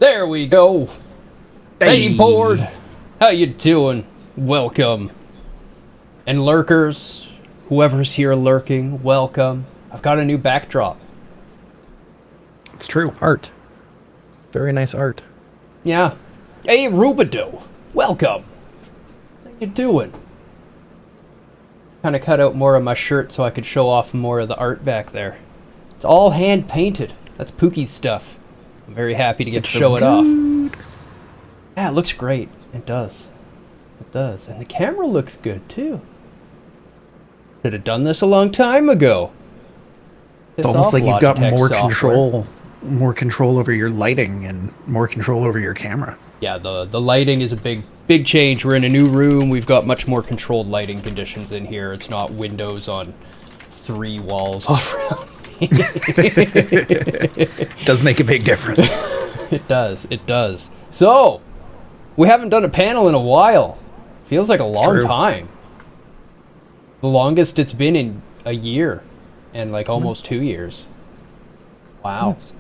There we go. Hey, board. How you doing? Welcome. And lurkers, whoever's here lurking, welcome. I've got a new backdrop. It's true. Art. Very nice art. Yeah. Hey, Rubido. Welcome. How you doing? Kind of cut out more of my shirt so I could show off more of the art back there. It's all hand painted. That's Pookie's stuff. I'm very happy to get to show it off. Yeah, it looks great. It does. It does. And the camera looks good too. Should have done this a long time ago. It's almost like you've got more control over your lighting and more control over your camera. Yeah, the lighting is a big change. We're in a new room. We've got much more controlled lighting conditions in here. It's not windows on 3 walls all around me. It does make a big difference. It does. It does. So, we haven't done a panel in a while. Feels like a long time. The longest it's been in a year and like almost 2 years. Wow. Yes.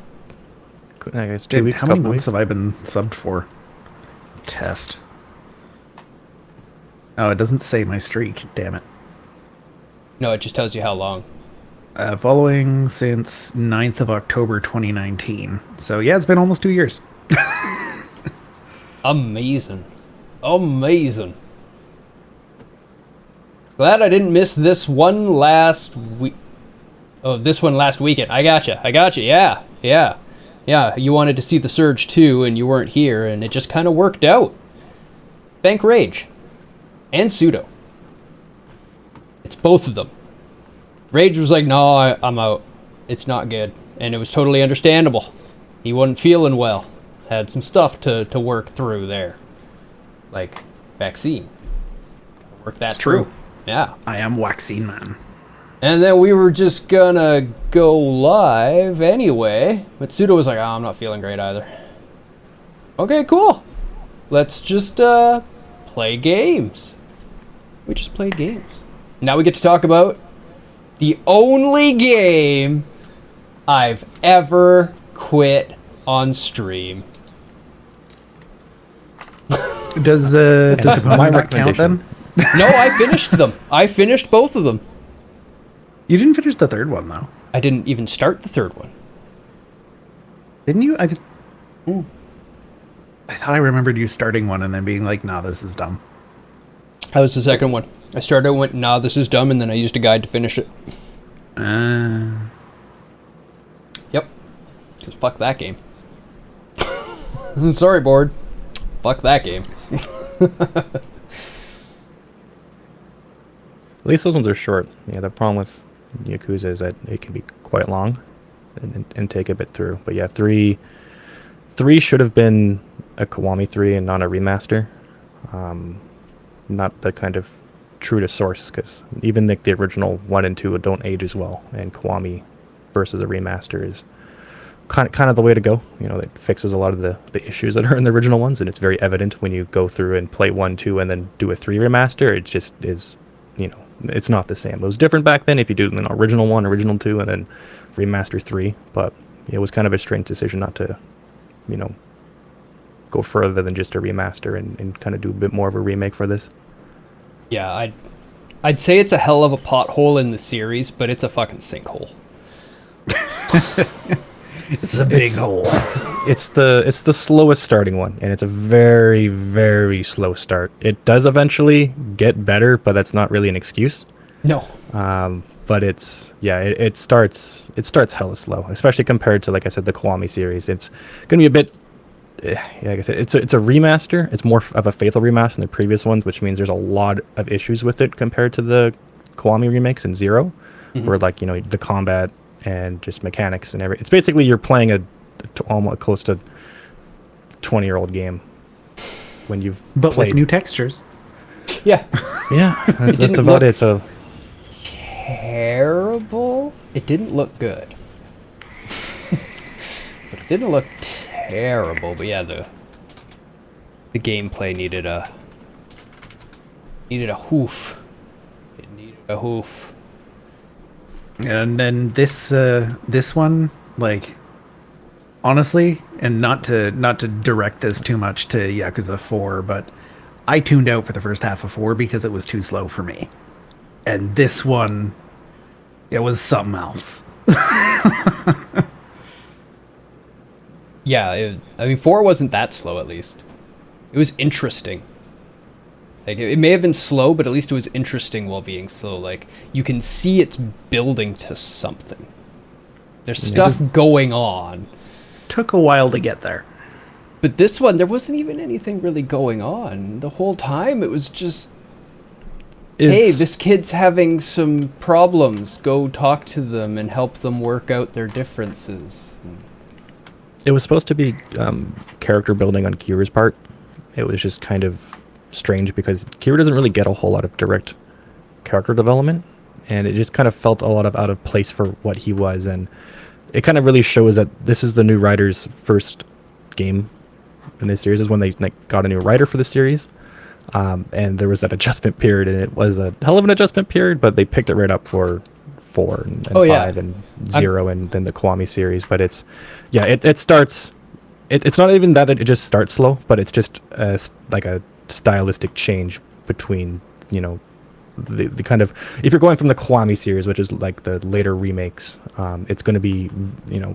I guess 2 weeks. How many months have I been subbed for? Test. Oh, it doesn't say my streak. Damn it. No, it just tells you how long. Following since 9th of October 2019. So yeah, it's been almost 2 years. Amazing. Amazing. Glad I didn't miss this one last week. Oh, this one last weekend. I gotcha. Yeah. You wanted to see the Surge too, and you weren't here, and it just kind of worked out. Thank Rage. And Pseudo. It's both of them. Rage was like, no, I'm out. It's not good. And it was totally understandable. He wasn't feeling well. Had some stuff to work through there. Like, vaccine. Gotta work that through. True. Yeah. I am Vaccine Man. And then we were just gonna go live anyway. But Pseudo was like, oh, I'm not feeling great either. Okay, cool. Let's just play games. We just played games. Now we get to talk about the only game I've ever quit on stream. Does Deponent not count then? No, I finished them. I finished both of them. You didn't finish the third one though. I didn't even start the third one. Didn't you? I thought I remembered you starting one and then being like, nah, this is dumb. That was the second one. I started and went, nah, this is dumb, and then I used a guide to finish it. Yep. Because fuck that game. Sorry, board. Fuck that game. At least those ones are short. Yeah, the problem with Yakuza is that it can be quite long and take a bit through. But yeah, three should have been a Kiwami 3 and not a remaster. Not the kind of true to source, because even the original 1 and 2 don't age as well, and Kiwami versus a remaster is kind of the way to go. You know, it fixes a lot of the issues that are in the original ones, and it's very evident when you go through and play 1, 2, and then do a 3 remaster. It just is, you know, it's not the same. It was different back then if you do an original 1, original 2, and then remaster 3, but it was kind of a strange decision not to, you know, go further than just a remaster and kind of do a bit more of a remake for this. Yeah, I'd say it's a hell of a pothole in the series, but it's a fucking sinkhole. It's a big hole. It's the slowest starting one, and it's a very, very slow start. It does eventually get better, but that's not really an excuse. No. But it starts hella slow, especially compared to, like I said, the Kiwami series. It's gonna be a bit, like I said, it's a remaster. It's more of a faithful remaster than the previous ones, which means there's a lot of issues with it compared to the Kiwami remakes in Zero, where, like, you know, the combat and just mechanics and everything. It's basically you're playing almost close to 20-year-old game when you've but played with new textures. Yeah. Yeah, that's about it. So terrible. It didn't look good. But it didn't look terrible. But yeah, the gameplay needed a hoof. It needed a hoof. And then this one, like, honestly, and not to direct this too much to Yakuza 4, but I tuned out for the first half of 4 because it was too slow for me. And this one, it was something else. Yeah, 4 wasn't that slow, at least. It was interesting. Like, it may have been slow, but at least it was interesting while being slow. Like, you can see it's building to something. There's stuff going on. Took a while to get there. But this one, there wasn't even anything really going on. The whole time, it was just, hey, this kid's having some problems. Go talk to them and help them work out their differences. It was supposed to be character building on Kira's part. It was just kind of strange because Kira doesn't really get a whole lot of direct character development, and it just kind of felt a lot of out of place for what he was. And it kind of really shows that this is the new writer's first game in this series, is when they got a new writer for the series. And there was that adjustment period, and it was a hell of an adjustment period, but they picked it right up for 4 and 5 and 0 and then the Kiwami series. But it starts, it's not even that it just starts slow, but it's just like a stylistic change between, the kind of, if you're going from the Kiwami series, which is like the later remakes, it's going to be,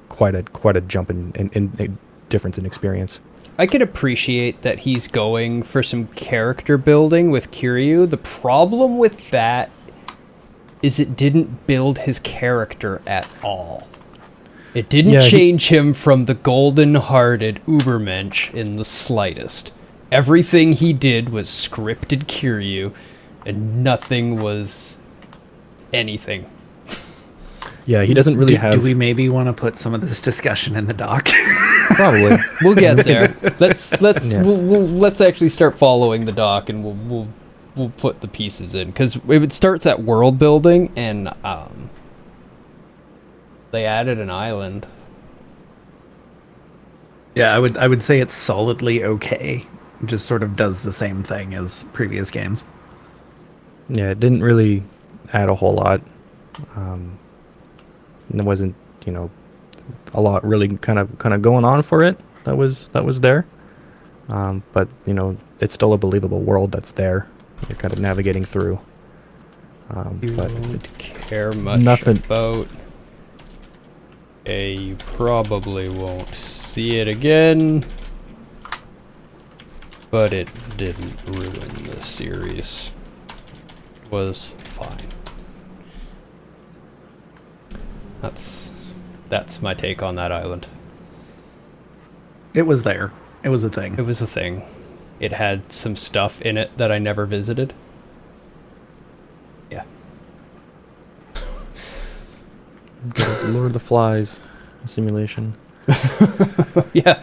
quite a jump in difference in experience. I can appreciate that he's going for some character building with Kiryu. The problem with that is it didn't build his character at all. It didn't change him from the golden-hearted Ubermensch in the slightest. Everything he did was scripted Kiryu, and nothing was anything. Yeah, he doesn't really have... Do we maybe want to put some of this discussion in the doc? Probably. We'll get there. Let's actually start following the doc, and we'll put the pieces in, because it starts at world building, and they added an island. Yeah, I would say it's solidly okay. It just sort of does the same thing as previous games. Yeah, it didn't really add a whole lot. There wasn't, a lot really kind of going on for it that was there. But it's still a believable world that's there. You're kind of navigating through. You but don't care much about. You probably won't see it again, but it didn't ruin the series. It was fine. That's my take on that island. It was there. It was a thing. It was a thing. It had some stuff in it that I never visited. Yeah. Lord of the Flies simulation. Yeah,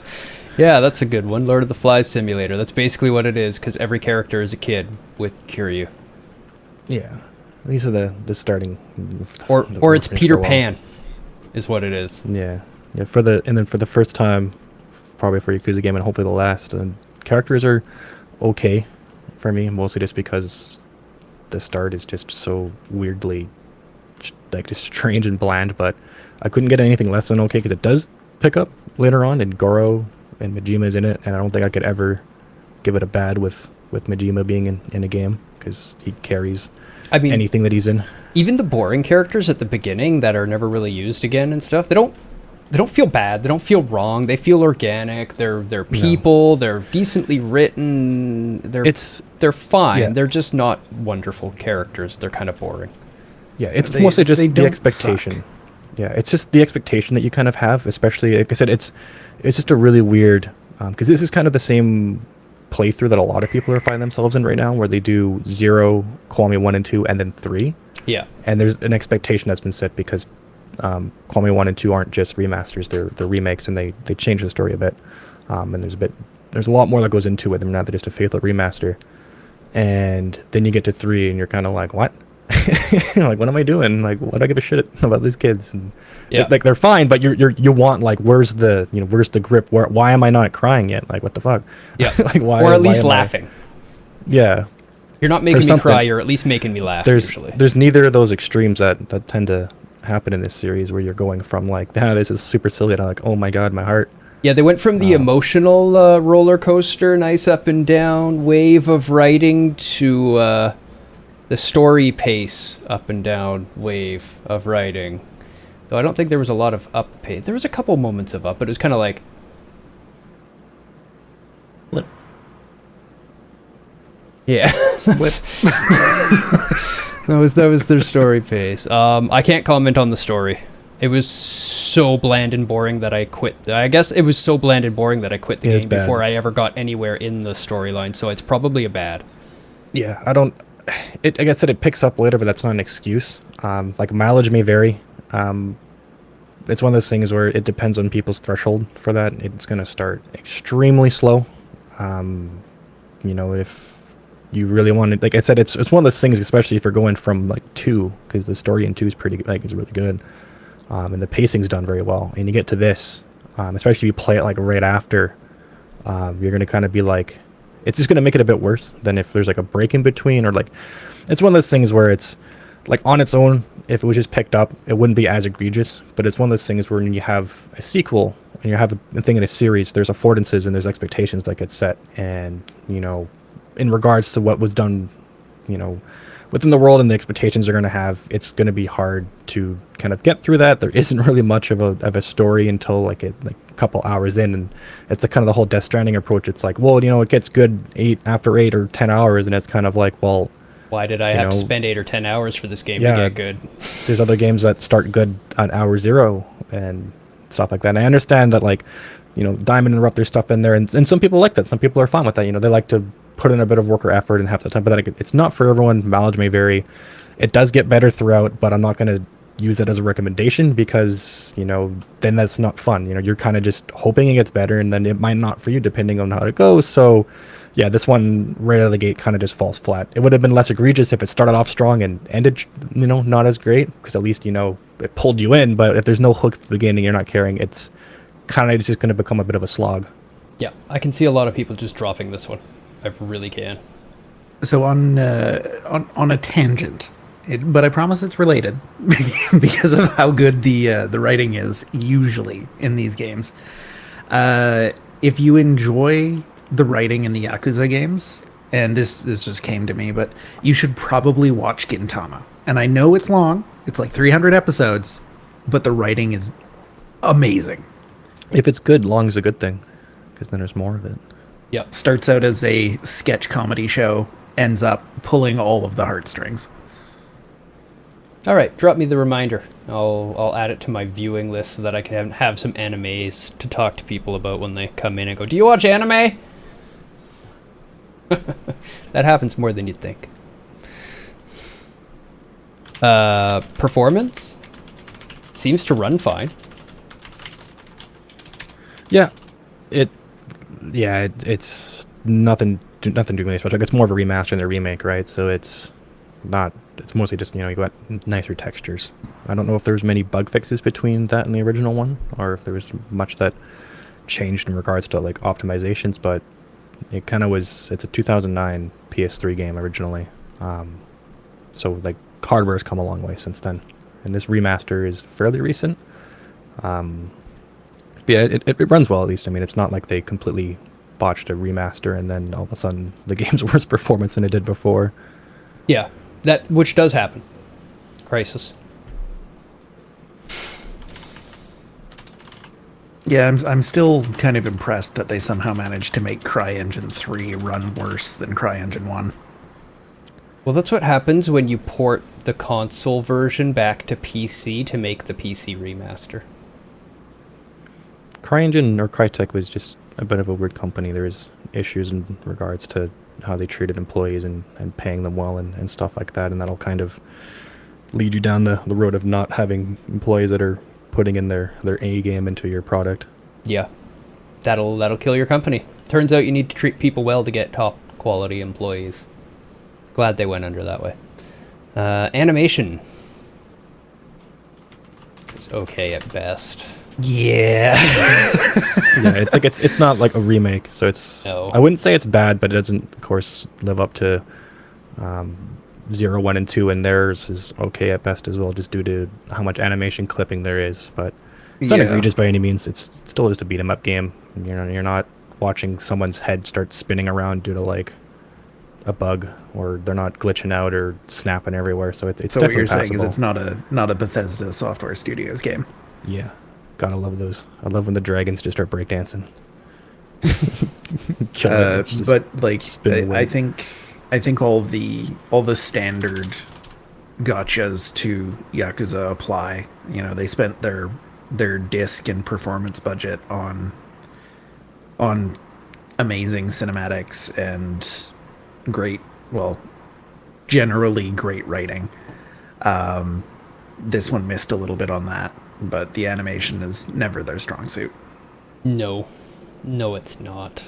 that's a good one. Lord of the Flies simulator. That's basically what it is, because every character is a kid with Kiryu. Yeah, these are the starting. Or it's Peter Pan, is what it is. Yeah. For the first time, probably for Yakuza game, and hopefully the last, characters are okay for me, mostly just because the start is just so weirdly just strange and bland. But I couldn't get anything less than okay, because it does pick up later on, and Goro and Majima is in it, and I don't think I could ever give it a bad with Majima being in a game, because he carries anything that he's in. Even the boring characters at the beginning that are never really used again and stuff, they don't feel bad. They don't feel wrong. They feel organic. They're people. No. They're decently written. They're fine. Yeah. They're just not wonderful characters. They're kind of boring. Yeah, it's mostly just the expectation. Suck. Yeah, it's just the expectation that you kind of have, especially, like I said, it's just a really weird, because this is kind of the same playthrough that a lot of people are finding themselves in right now, where they do 0, Kiwami 1 and 2, and then 3. Yeah. And there's an expectation that's been set, because Kiwami 1 and 2 aren't just remasters, they're remakes, and they change the story a bit. And there's a lot more that goes into it. They're not just a faithful remaster. And then you get to 3 and you're kind of like, what? Like, what am I doing? Like, why do I give a shit about these kids? And they're fine, but you want, like, where's the grip? Why am I not crying yet? Like, what the fuck? Yeah. Like, why? Or at least laughing. Yeah. You're not making me cry. You're at least making me laugh. There's neither of those extremes that tend to happen in this series where you're going from like, this is super silly to like, oh my god, my heart. Yeah, they went from the emotional roller coaster, nice up and down wave of writing, to the story pace up and down wave of writing. Though I don't think there was a lot of up pace. There was a couple moments of up, but it was kind of like... Flip. Yeah. That was their story pace. I can't comment on the story. It was so bland and boring that I quit. I guess it was so bland and boring that I quit the game before I ever got anywhere in the storyline, so it's probably a bad. Yeah, like I said, it picks up later, but that's not an excuse. Like, mileage may vary. It's one of those things where it depends on people's threshold for that. It's going to start extremely slow. If you really want to, like I said, it's one of those things, especially if you're going from like 2, because the story in 2 is is really good. And the pacing's done very well. And you get to this, especially if you play it like right after, you're going to kind of be like, it's just going to make it a bit worse than if there's like a break in between, or like, it's one of those things where it's like on its own, if it was just picked up, it wouldn't be as egregious. But it's one of those things where when you have a sequel and you have a thing in a series, there's affordances and there's expectations that get set. And, in regards to what was done, within the world and the expectations they're going to have, it's going to be hard to kind of get through that. There isn't really much of a story until like a couple hours in, and it's a kind of the whole Death Stranding approach. It's like, well, it gets good after 8 or 10 hours, and it's kind of like, well, why did I have to spend 8 or 10 hours for this game to get good? There's other games that start good on hour 0 and stuff like that. And I understand that, like, Diamond and Rough, there's stuff in there, and some people like that. Some people are fine with that. They like to put in a bit of work or effort and have the time, but it's not for everyone. Mileage may vary. It does get better throughout, but I'm not going to use it as a recommendation because, then that's not fun. You're kind of just hoping it gets better, and then it might not for you depending on how it goes. So yeah, this one right out of the gate kind of just falls flat. It would have been less egregious if it started off strong and ended, not as great, because at least, it pulled you in. But if there's no hook at the beginning, you're not caring, it's kind of just going to become a bit of a slog. Yeah, I can see a lot of people just dropping this one. I really can. So on a tangent, but I promise it's related because of how good the writing is usually in these games. If you enjoy the writing in the Yakuza games, and this just came to me, but you should probably watch Gintama. And I know it's long; it's like 300 episodes, but the writing is amazing. If it's good, long is a good thing, because then there's more of it. Yeah. Starts out as a sketch comedy show, ends up pulling all of the heartstrings. All right, drop me the reminder. I'll add it to my viewing list so that I can have some animes to talk to people about when they come in and go, "Do you watch anime?" That happens more than you'd think. Performance seems to run fine. Yeah, it's nothing doing really special. It's more of a remaster than a remake, right? So it's mostly just, you got nicer textures. I don't know if there's many bug fixes between that and the original one, or if there was much that changed in regards to like optimizations, but it kind of was. It's a 2009 PS3 game originally, so like hardware has come a long way since then, and this remaster is fairly recent. Yeah, it runs well, at least. I mean, it's not like they completely botched a remaster and then all of a sudden the game's worse performance than it did before. Yeah, which does happen. Crisis. Yeah, I'm still kind of impressed that they somehow managed to make CryEngine 3 run worse than CryEngine 1. Well, that's what happens when you port the console version back to PC to make the PC remaster. CryEngine or Crytek was just a bit of a weird company. There was issues in regards to how they treated employees and paying them well and stuff like that, and that'll kind of lead you down the road of not having employees that are putting in their A game into your product. Yeah, that'll kill your company. Turns out you need to treat people well to get top quality employees. Glad they went under that way. Animation is okay at best. Yeah. Yeah, it's not like a remake, so it's. No. I wouldn't say it's bad, but it doesn't, of course, live up to 0, 1, and 2, and theirs is okay at best as well, just due to how much animation clipping there is. But it's not egregious by any means. It's still just a beat 'em up game. You're not watching someone's head start spinning around due to like a bug, or they're not glitching out or snapping everywhere. So it's so what definitely you're saying passable. is it's not a Bethesda Software Studios game. Yeah, gotta love those. I love when the dragons just start breakdancing. But like spin away. I think all the standard gotchas to Yakuza apply. They spent their disc and performance budget on amazing cinematics and generally great writing. This one missed a little bit on that, but the animation is never their strong suit. No, it's not.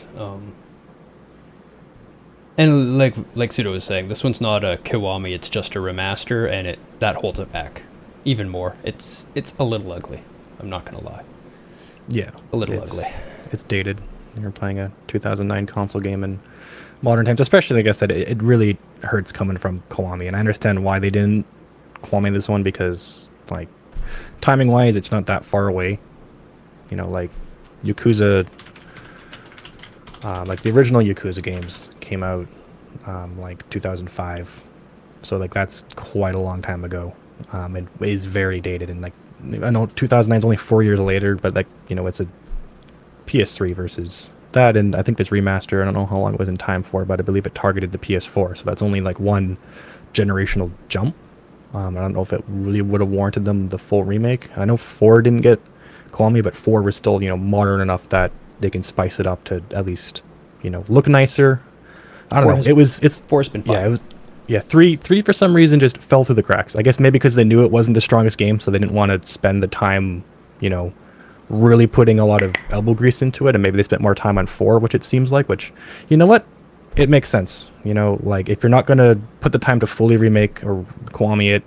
And like Sudo was saying, this one's not a Kiwami, it's just a remaster, and that holds it back even more. It's a little ugly. I'm not gonna lie. Yeah, a little ugly. It's dated. You're playing a 2009 console game in modern times, especially like I said, it really hurts coming from Kiwami, and I understand why they didn't Kiwami this one, because like timing wise, it's not that far away. Like Yakuza. Like the original Yakuza games came out like 2005, so like that's quite a long time ago. It is very dated, and like I know 2009 is only 4 years later, but like it's a PS3 versus that, and I think this remaster, I don't know how long it was in time for, but I believe it targeted the PS4, so that's only like one generational jump. I don't know if it really would have warranted them the full remake. I know 4 didn't get Kiwami, but 4 was still modern enough that they can spice it up to at least, look nicer. I don't know. It's 4's been fine. Yeah, 3 for some reason just fell through the cracks. I guess maybe because they knew it wasn't the strongest game, so they didn't want to spend the time, really putting a lot of elbow grease into it, and maybe they spent more time on 4, which it seems like, which, you know what? It makes sense. Like if you're not going to put the time to fully remake or Kiwami it,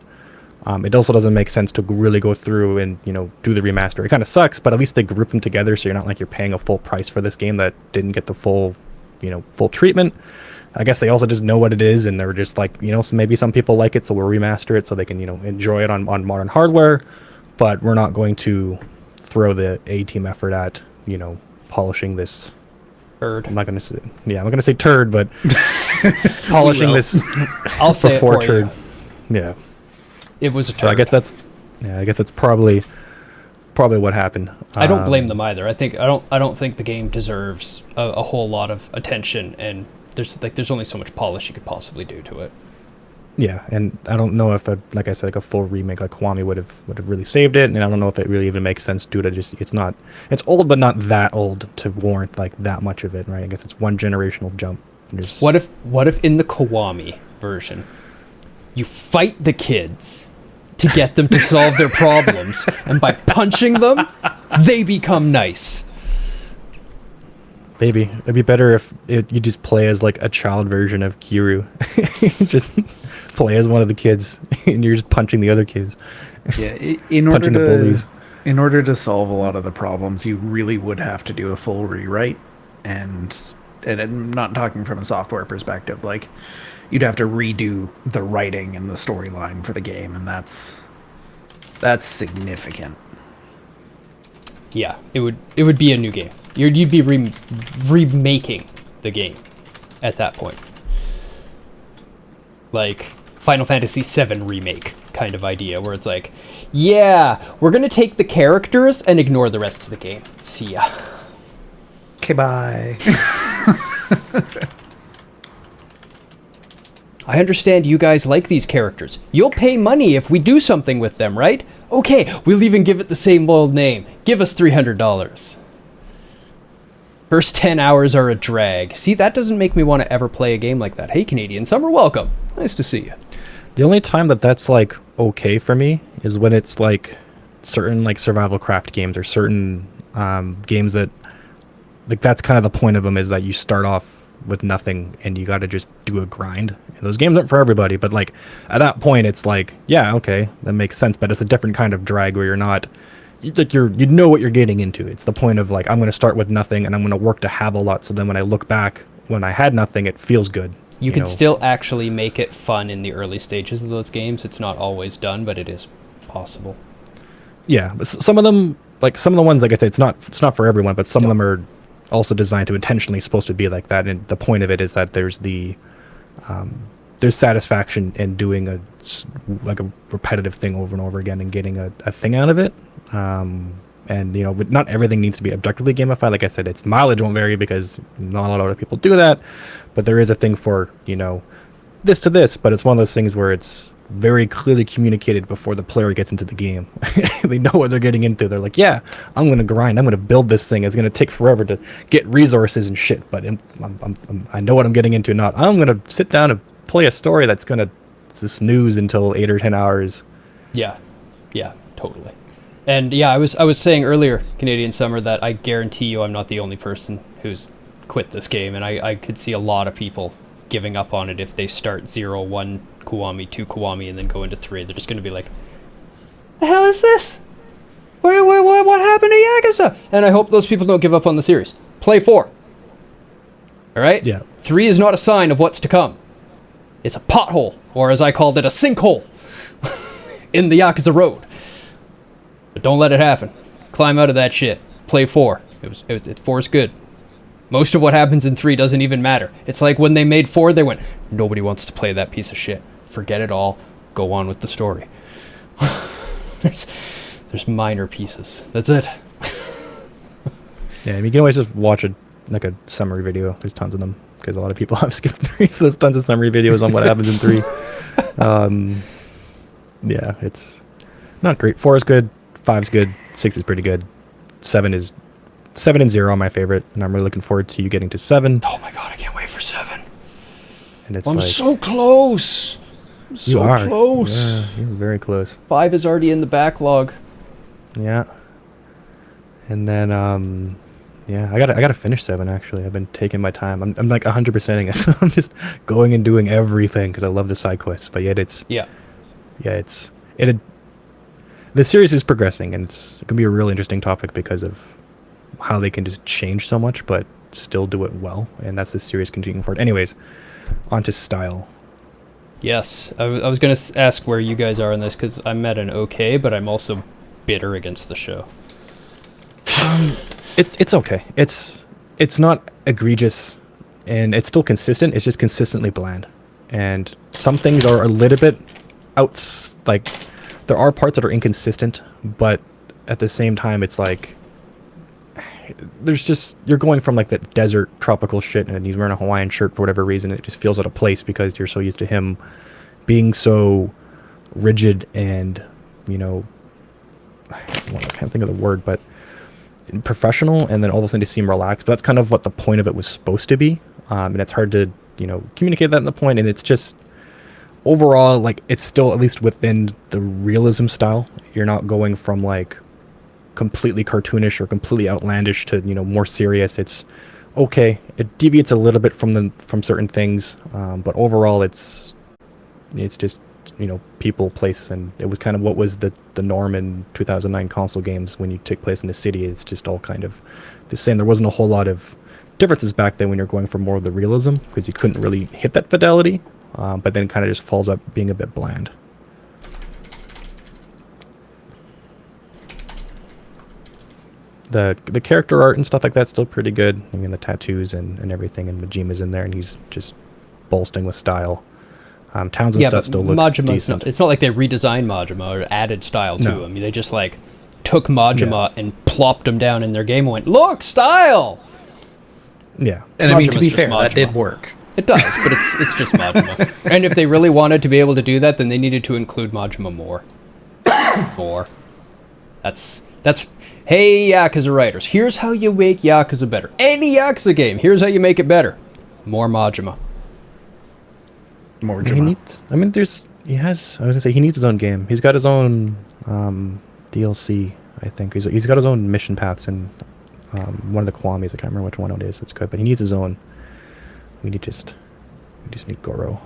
it also doesn't make sense to really go through and do the remaster. It kind of sucks, but at least they group them together, so you're not like you're paying a full price for this game that didn't get the full treatment. I guess they also just know what it is, and they're just like, so maybe some people like it, so we'll remaster it so they can enjoy it on modern hardware, but we're not going to throw the A-team effort at polishing this turd. I'm not gonna say turd, but polishing this. I'll say it for turd. you. Yeah. It was a turd. So I guess that's probably what happened. I don't blame them either. I don't think the game deserves a whole lot of attention, and there's only so much polish you could possibly do to it. Yeah, and I don't know if like I said, like a full remake like Kiwami would have really saved it, and I don't know if it really even makes sense due to just it's old but not that old to warrant like that much of it, right? I guess it's one generational jump. What if in the Kiwami version you fight the kids to get them to solve their problems, and by punching them, they become nice? Maybe it'd be better if you just play as like a child version of Kiryu. Just play as one of the kids, and you're just punching the other kids. Yeah, in order to solve a lot of the problems, you really would have to do a full rewrite, and I'm not talking from a software perspective. Like, you'd have to redo the writing and the storyline for the game, and that's significant. Yeah, it would be a new game. You'd be remaking the game at that point. Like Final Fantasy VII Remake kind of idea, where it's like, yeah, we're going to take the characters and ignore the rest of the game. See ya. Okay, bye. I understand you guys like these characters. You'll pay money if we do something with them, right? Okay, we'll even give it the same old name. Give us $300. First 10 hours are a drag. See, that doesn't make me want to ever play a game like that. Hey, Canadian Summer, welcome. Nice to see you. The only time that's like okay for me is when it's like certain like survival craft games or certain games that like that's kind of the point of them, is that you start off with nothing and you got to just do a grind. And those games aren't for everybody, but like at that point it's like, yeah, okay, that makes sense, but it's a different kind of drag where you're not like you know what you're getting into. It's the point of like, I'm going to start with nothing and I'm going to work to have a lot, so then when I look back when I had nothing, it feels good. You can know, still actually make it fun in the early stages of those games. It's not always done, but it is possible. Yeah, but some of them, like some of the ones, like I say, it's not for everyone, but some of them are also designed to intentionally supposed to be like that. And the point of it is that there's satisfaction in doing a repetitive thing over and over again and getting a thing out of it. And but not everything needs to be objectively gamified. Like I said, its mileage won't vary because not a lot of other people do that. But there is a thing for this to this. But it's one of those things where it's very clearly communicated before the player gets into the game. They know what they're getting into. They're like, yeah, I'm going to grind. I'm going to build this thing. It's going to take forever to get resources and shit. But I know what I'm getting into. Not I'm going to sit down and play a story that's going to snooze until 8 or 10 hours. Yeah, totally. And yeah, I was saying earlier, Canadian Summer, that I guarantee you I'm not the only person who's quit this game, and I could see a lot of people giving up on it if they start 0, 1 Kiwami, 2 Kiwami, and then go into 3. They're just going to be like, the hell is this? What happened to Yakuza? And I hope those people don't give up on the series. Play 4. All right? Yeah. 3 is not a sign of what's to come. It's a pothole, or as I called it, a sinkhole in the Yakuza road. But don't let it happen. Climb out of that shit. Play 4. 4 is good. Most of what happens in 3 doesn't even matter. It's like when they made 4, they went, nobody wants to play that piece of shit. Forget it all. Go on with the story. There's minor pieces. That's it. Yeah, you can always just watch a summary video. There's tons of them because a lot of people have skipped 3, so there's tons of summary videos on what happens in 3. Yeah, it's not great. 4 is good. 5 is good. 6 is pretty good. 7 and 0 are my favorite, and I'm really looking forward to you getting to 7. Oh my god, I can't wait for 7. And it's I'm so close. You are close. Yeah, you're very close. 5 is already in the backlog. Yeah. And then I gotta finish 7 actually. I've been taking my time. I'm like 100%ing it. So I'm just going and doing everything because I love the side quests. But yet the series is progressing, and it's gonna be a really interesting topic because of how they can just change so much but still do it well, and that's the series continuing forward. Anyways, on to style. Yes, I was going to ask where you guys are in this, because I'm at an okay, but I'm also bitter against the show. It's okay. It's not egregious, and it's still consistent. It's just consistently bland, and some things are a little bit like there are parts that are inconsistent, but at the same time, it's like you're going from like that desert tropical shit, and he's wearing a Hawaiian shirt for whatever reason. It just feels out of place because you're so used to him being so rigid and I can't think of the word, but professional, and then all of a sudden to seem relaxed. But that's kind of what the point of it was supposed to be, and it's hard to communicate that in the point. And it's just overall, like, it's still at least within the realism style. You're not going from like completely cartoonish or completely outlandish to more serious. It's okay. It deviates a little bit from certain things, but overall it's just people, place, and it was kind of what was the norm in 2009 console games when you take place in the city. It's just all kind of the same. There wasn't a whole lot of differences back then when you're going for more of the realism because you couldn't really hit that fidelity, but then it kind of just falls up being a bit bland. The character art and stuff like that's still pretty good. I mean, the tattoos and everything, and Majima's in there, and he's just bolstering with style. Towns and stuff still look decent. It's not like they redesigned Majima or added style to him. They just like took Majima and plopped him down in their game and went, look, style! Yeah. And I mean, to be fair, that did work. It does, but it's just Majima. And if they really wanted to be able to do that, then they needed to include Majima more. That's hey, Yakuza writers, here's how you make Yakuza better. Any Yakuza game, here's how you make it better. More Majima. More He needs, I mean, he needs his own game. He's got his own DLC, I think. He's got his own mission paths in one of the Kwamis. I can't remember which one it is. It's good, but he needs his own. We just need Goro.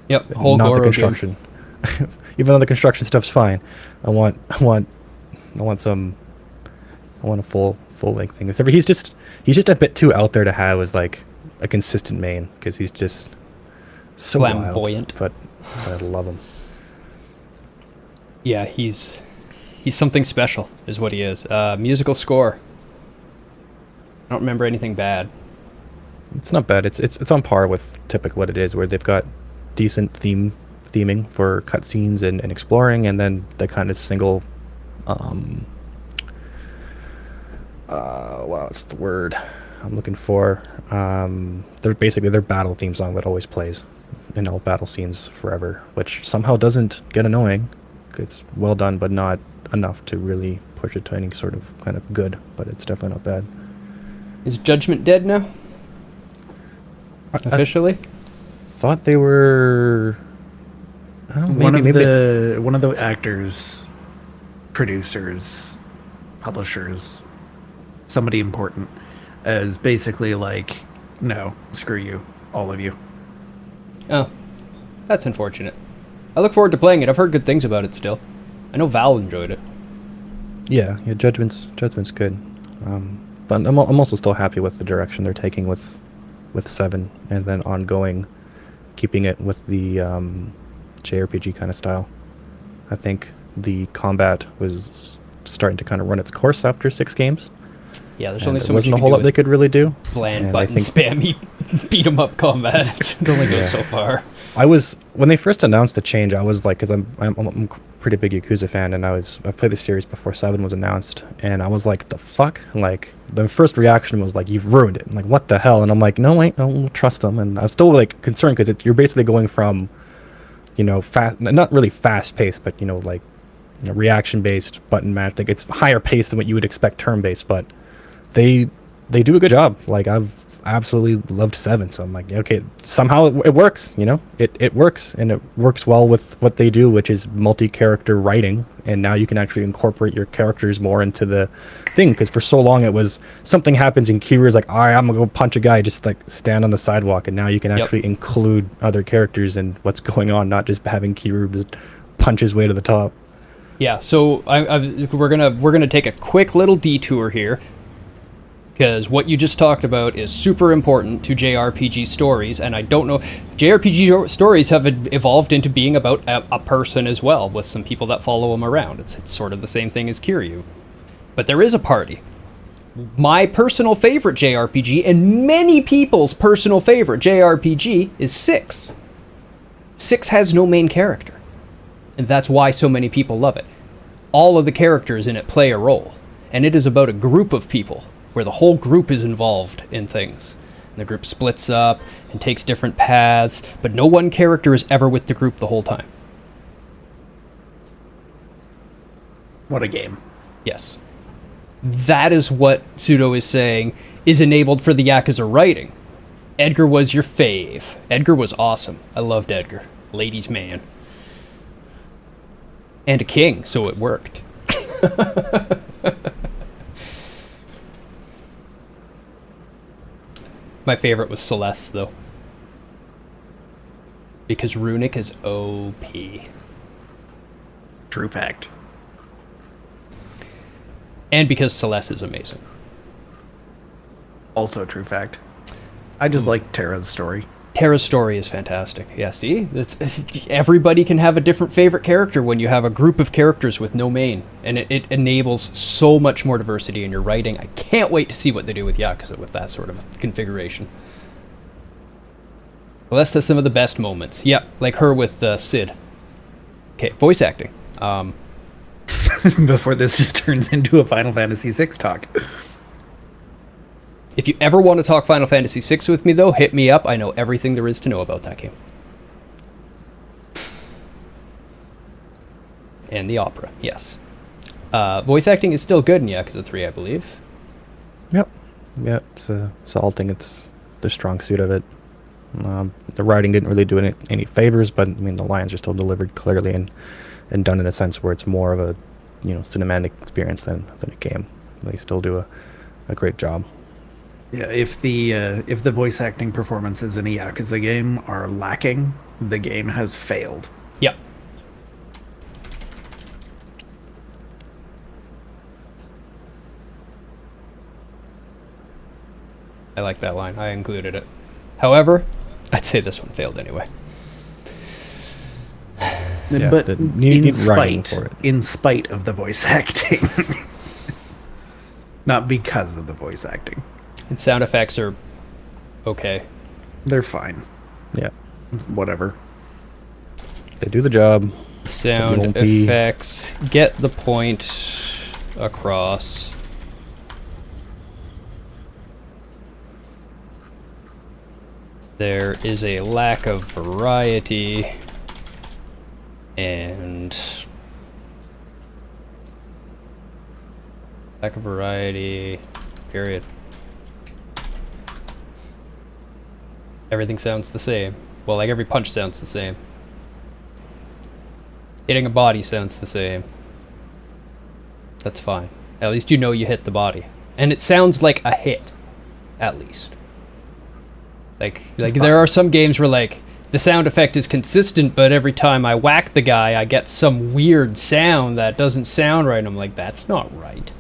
Yep, whole not Goro the construction. Even though the construction stuff's fine, I want a full length thing. Except for he's just a bit too out there to have as like a consistent main, because he's just So flamboyant. wild, but I love him. Yeah, he's something special, is what he is. Musical score. I don't remember anything bad. It's not bad. It's on par with typical what it is, where they've got decent theming for cutscenes and exploring, and then the kind of single, what's the word I'm looking for? They're basically their battle theme song that always plays in all battle scenes forever, which somehow doesn't get annoying. It's well done, but not enough to really push it to any sort of kind of good. But it's definitely not bad. Is Judgment dead now? Officially? Thought they were. Oh, One of the actors, producers, publishers, somebody important, is basically like, no, screw you, all of you. Oh, that's unfortunate. I look forward to playing it. I've heard good things about it still. I know Val enjoyed it. Yeah, Judgment's good. But I'm also still happy with the direction they're taking with 7, and then ongoing, keeping it with the JRPG kind of style. I think the combat was starting to kind of run its course after 6 games. Yeah, there's and only so there much you wasn't a can whole do lot they with could really do. bland And button spammy beat 'em up combat. It only goes so far. When they first announced the change, I was like, because I'm a pretty big Yakuza fan, and I've played the series before 7 was announced, and I was like, the fuck? Like, the first reaction was like, you've ruined it. I'm like, what the hell? And I'm like, no, wait, no, we'll trust them. And I was still like concerned because you're basically going from, not really fast paced, but reaction based button match. Like, it's higher paced than what you would expect turn based, but they do a good job. Like, I've absolutely loved 7, so I'm like, okay, somehow it works. It works, and it works well with what they do, which is multi-character writing, and now you can actually incorporate your characters more into the thing, because for so long it was something happens and Kiru's like, all right, I'm gonna go punch a guy, just like stand on the sidewalk, and now you can actually include other characters in what's going on, not just having Kiru just punch his way to the top. Yeah, so we're gonna take a quick little detour here, because what you just talked about is super important to JRPG stories, and I don't know, JRPG stories have evolved into being about a person as well, with some people that follow him around. It's sort of the same thing as Kiryu. But there is a party. My personal favorite JRPG, and many people's personal favorite JRPG, is 6. 6 has no main character, and that's why so many people love it. All of the characters in it play a role, and it is about a group of people, where the whole group is involved in things. And the group splits up and takes different paths, but no one character is ever with the group the whole time. What a game. Yes. That is what Pseudo is saying is enabled for the Yakuza writing. Edgar was your fave. Edgar was awesome. I loved Edgar. Ladies' man. And a king, so it worked. My favorite was Celeste, though. Because Runic is OP. True fact. And because Celeste is amazing. Also true fact. I just like Terra's story. Terra's story is fantastic. Yeah, see? Everybody can have a different favorite character when you have a group of characters with no main. And it enables so much more diversity in your writing. I can't wait to see what they do with Yakuza with that sort of configuration. Celeste has some of the best moments. Yeah, like her with Sid. Okay, voice acting. Before this just turns into a Final Fantasy VI talk. If you ever want to talk Final Fantasy VI with me, though, hit me up. I know everything there is to know about that game. And the opera, yes. Voice acting is still good in Yakuza 3, I believe. Yep. Yeah, it's salting. It's the strong suit of it. The writing didn't really do any favors, but I mean, the lines are still delivered clearly and done in a sense where it's more of a cinematic experience than a game. They still do a great job. Yeah, if the voice acting performances in a Yakuza game are lacking, the game has failed. Yep. I like that line. I included it. However, I'd say this one failed anyway. Yeah, but you need in writing spite, for it. in spite of the voice acting, not because of the voice acting. And sound effects are okay. They're fine. Yeah, It's whatever. they do the job. Sound won't be- effects get the point across. There is a lack of variety and lack of variety, period. Everything sounds the same. Well, like every punch sounds the same. Hitting a body sounds the same. That's fine. At least you know you hit the body. And it sounds like a hit. At least. Like there are some games where like the sound effect is consistent, but every time I whack the guy, I get some weird sound that doesn't sound right. And I'm like, that's not right.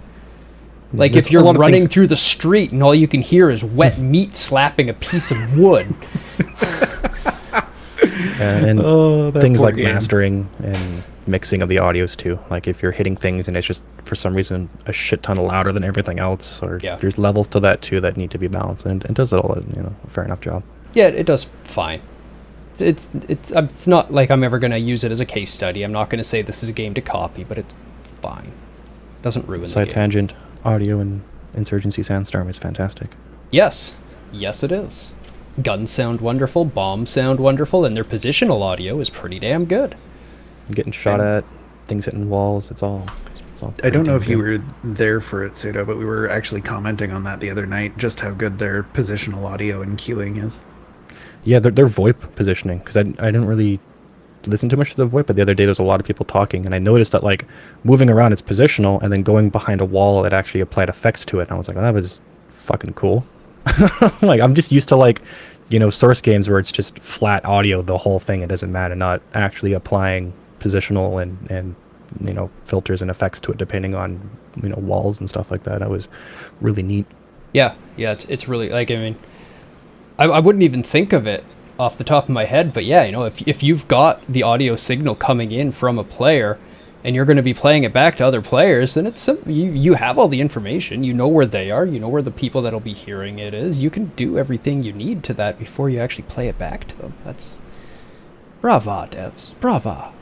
Like There's if you're a lot of running things- through the street and all you can hear is wet meat slapping a piece of wood. and That things poor like game. mastering and mixing of the audios too. Like if you're hitting things and it's just for some reason a shit ton louder than everything else, or Yeah. there's levels to that too that need to be balanced, and it does it all, a fair enough job. Yeah, it does fine. It's not like I'm ever going to use it as a case study. I'm not going to say this is a game to copy, but it's fine. Doesn't ruin the Side game. tangent, audio and Insurgency Sandstorm is fantastic. Yes. Yes, it is. Guns sound wonderful, bombs sound wonderful, and their positional audio is pretty damn good. Getting shot at, things hitting walls, it's all I don't know if pretty you good. were there for it, Pseudo, but we were actually commenting on that the other night, just how good their positional audio and queuing is. Yeah, their VoIP positioning, because I didn't really listen too much to the VoIP, but the other day there was a lot of people talking, and I noticed that like moving around it's positional, and then going behind a wall it actually applied effects to it, and I was like, oh, that was fucking cool. Like I'm just used to like, source games where it's just flat audio the whole thing, it doesn't matter, not actually applying positional and filters and effects to it depending on walls and stuff like that. That was really neat. Yeah, it's really, like, I mean, I wouldn't even think of it off the top of my head, but yeah, if you've got the audio signal coming in from a player and you're going to be playing it back to other players, then it's you have all the information, you know where they are, you know where the people that'll be hearing it is, you can do everything you need to that before you actually play it back to them. That's brava, devs, brava.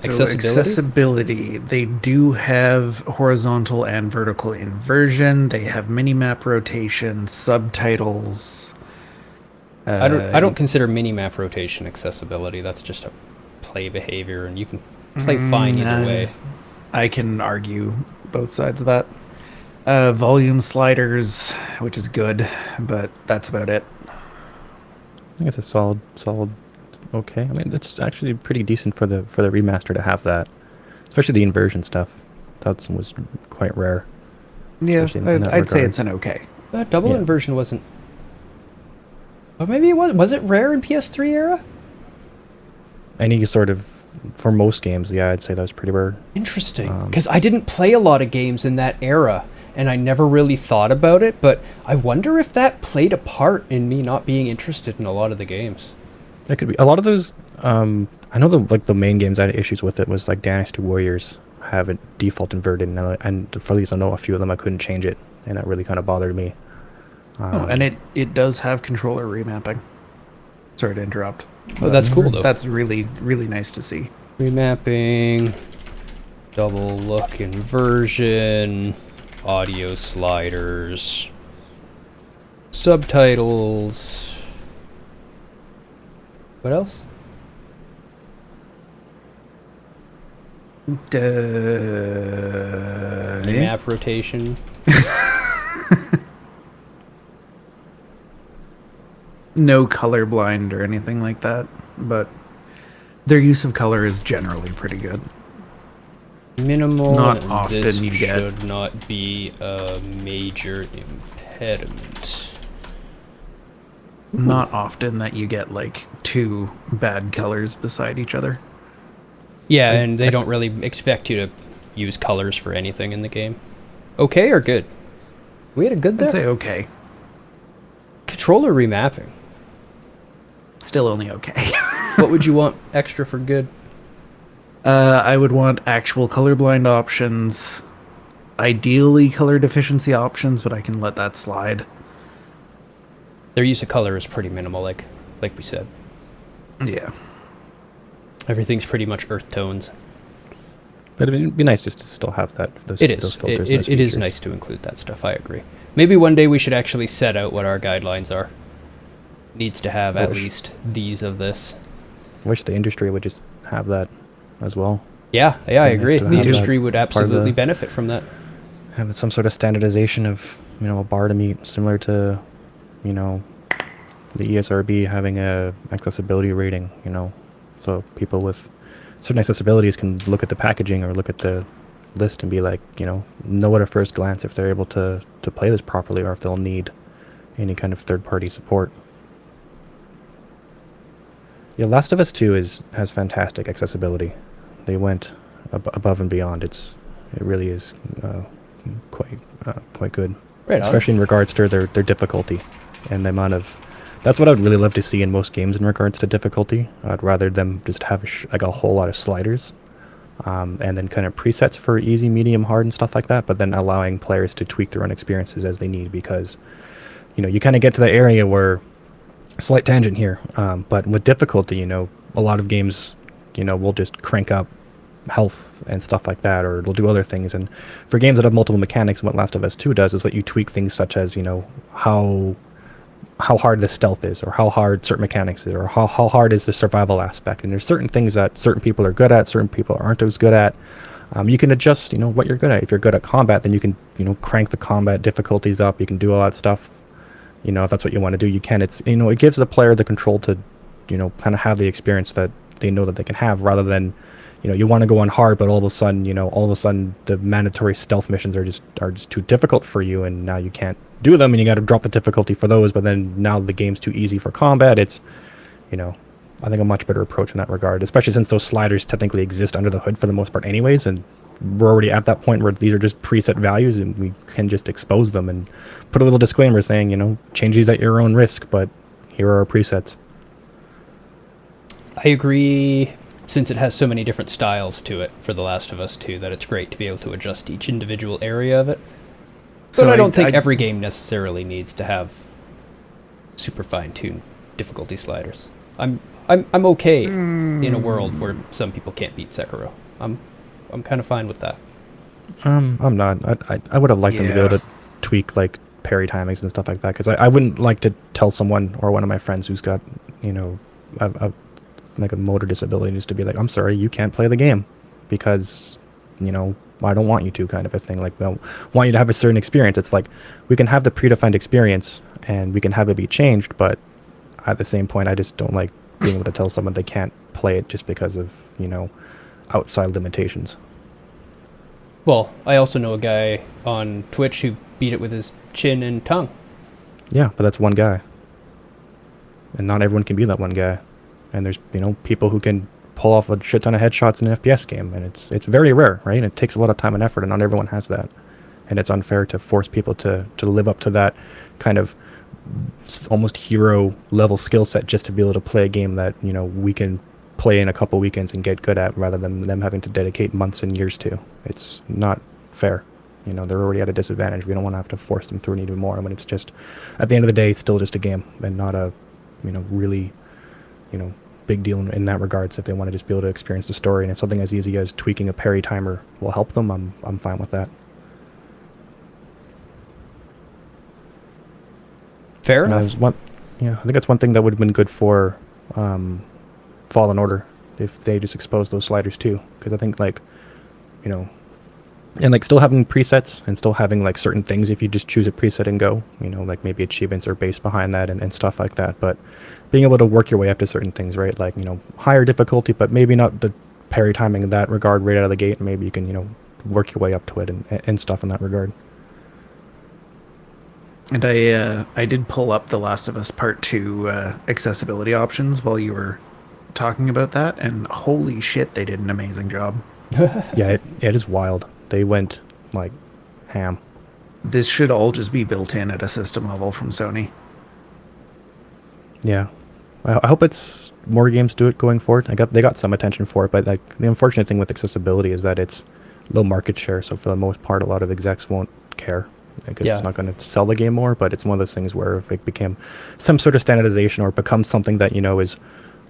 Accessibility. They do have horizontal and vertical inversion. They have mini-map rotation, subtitles. I don't consider mini-map rotation accessibility. That's just a play behavior, and you can play fine either way. I can argue both sides of that. Volume sliders, which is good, but that's about it. I think it's a solid okay. I mean, it's actually pretty decent for the remaster to have that, especially the inversion stuff. That was quite rare. Yeah, especially in that I'd say regard. it's an okay. Double Yeah. inversion wasn't. But maybe it was. Was it rare in PS3 era? Any sort of, for most games, yeah, I'd say that was pretty rare. Interesting, because I didn't play a lot of games in that era, and I never really thought about it. But I wonder if that played a part in me not being interested in a lot of the games. It could be a lot of those. I know the main games I had issues with it was like Dynasty Warriors have it default inverted, and for at least I know a few of them I couldn't change it, and that really kind of bothered me. And it does have controller remapping. Sorry to interrupt. Oh, that's cool though. That's really, really nice to see. Remapping, double look inversion, audio sliders, subtitles. What else? Map rotation. No colorblind or anything like that, but their use of color is generally pretty good. Minimal. Not and often this you get- should not be a major impediment. Not often that you get like two bad colors beside each other. Yeah, and they don't really expect you to use colors for anything in the game. Okay or good? We had a good I'd say there. okay. Controller remapping. still only okay. What would you want extra for good? I would want actual colorblind options, ideally color deficiency options, but I can let that slide. Their use of color is pretty minimal, like we said. Yeah. Everything's pretty much earth tones. But it'd be nice just to still have that. Those filters. It is nice to include that stuff. I agree. Maybe one day we should actually set out what our guidelines are. Needs to have at least these of this. I wish the industry would just have that as well. Yeah, I agree. to The have industry that would part of absolutely the- benefit from that. Have some sort of standardization of, a bar to meet, similar to, the ESRB having a accessibility rating, so people with certain accessibilities can look at the packaging or look at the list and be like, know at a first glance if they're able to play this properly or if they'll need any kind of third-party support. Yeah, Last of Us 2 has fantastic accessibility. They went above and beyond. It really is quite good, Right on. especially in regards to their difficulty and the amount of. That's what I'd really love to see in most games in regards to difficulty. I'd rather them just have a whole lot of sliders, and then kind of presets for easy, medium, hard, and stuff like that. But then allowing players to tweak their own experiences as they need, because you kind of get to the area where. Slight tangent here, but with difficulty, a lot of games, will just crank up health and stuff like that, or they'll do other things. And for games that have multiple mechanics, what Last of Us 2 does is let you tweak things such as, how hard the stealth is, or how hard certain mechanics is, or how hard is the survival aspect. And there's certain things that certain people are good at, certain people aren't as good at. You can adjust, what you're good at. If you're good at combat, then you can, crank the combat difficulties up. You can do all that stuff. If that's what you want to do, you can. It's, it gives the player the control to, kind of have the experience that they know that they can have, rather than, you want to go on hard, but all of a sudden, the mandatory stealth missions are just too difficult for you, and now you can't do them, and you got to drop the difficulty for those. But then now the game's too easy for combat. It's, I think a much better approach in that regard, especially since those sliders technically exist under the hood for the most part, anyways, and we're already at that point where these are just preset values and we can just expose them and put a little disclaimer saying, change these at your own risk, but here are our presets. I agree, since it has so many different styles to it for The Last of Us 2, that it's great to be able to adjust each individual area of it. But So I don't think I- every game necessarily needs to have super fine-tuned difficulty sliders. I'm okay in a world where some people can't beat Sekiro. I'm kind of fine with that. I'm not. I would have liked them to be able Yeah. to tweak like parry timings and stuff like that, because I wouldn't like to tell someone or one of my friends who's got like a motor disability just to be like, I'm sorry, you can't play the game because I don't want you to, kind of a thing. Like, I want you to have a certain experience. It's like we can have the predefined experience and we can have it be changed, but at the same point, I just don't like being able to tell someone they can't play it just because of outside limitations. Well, I also know a guy on Twitch who beat it with his chin and tongue. Yeah, but that's one guy. And not everyone can be that one guy. And there's, people who can pull off a shit ton of headshots in an FPS game, and it's very rare, right? And it takes a lot of time and effort, and not everyone has that. And it's unfair to force people to live up to that kind of almost hero level skill set just to be able to play a game that, we can play in a couple weekends and get good at, rather than them having to dedicate months and years to. It's not fair. They're already at a disadvantage. We don't want to have to force them through it even more when it's just, at the end of the day, it's still just a game and not a, really, big deal in that regards. If they want to just be able to experience the story, and if something as easy as tweaking a parry timer will help them, I'm fine with that. Fair And enough. I think that's one thing that would have been good for Fallen Order, if they just exposed those sliders too, because I think and like still having presets and still having like certain things if you just choose a preset and go, like maybe achievements are based behind that and stuff like that, but being able to work your way up to certain things, right? Like, higher difficulty, but maybe not the parry timing in that regard right out of the gate, and maybe you can, work your way up to it and stuff in that regard. And I did pull up The Last of Us Part 2 accessibility options while you were talking about that, and holy shit, they did an amazing job. Yeah, it is wild. They went like ham. This should all just be built in at a system level from Sony. Yeah. I hope it's more games do it going forward. They got some attention for it, but like the unfortunate thing with accessibility is that it's low market share. So for the most part, a lot of execs won't care because Yeah. it's not going to sell the game more. But it's one of those things where if it became some sort of standardization or becomes something that is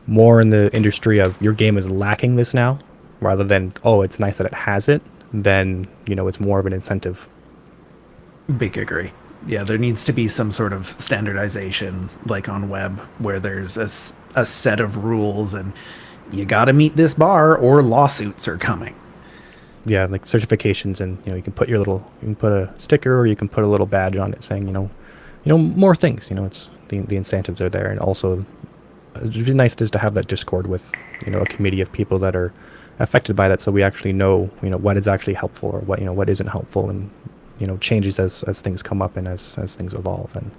more in the industry of your game is lacking this now, rather than it's nice that it has it, then it's more of an incentive. Big agree. Yeah, there needs to be some sort of standardization, like on web, where there's a set of rules, and you got to meet this bar, or lawsuits are coming. Yeah, like certifications, and you can put a sticker, or you can put a little badge on it saying more things. It's the incentives are there, and also it'd be nice just to have that Discord with a committee of people that are affected by that, so we actually know what is actually helpful or what isn't helpful, and changes as things come up and as things evolve. And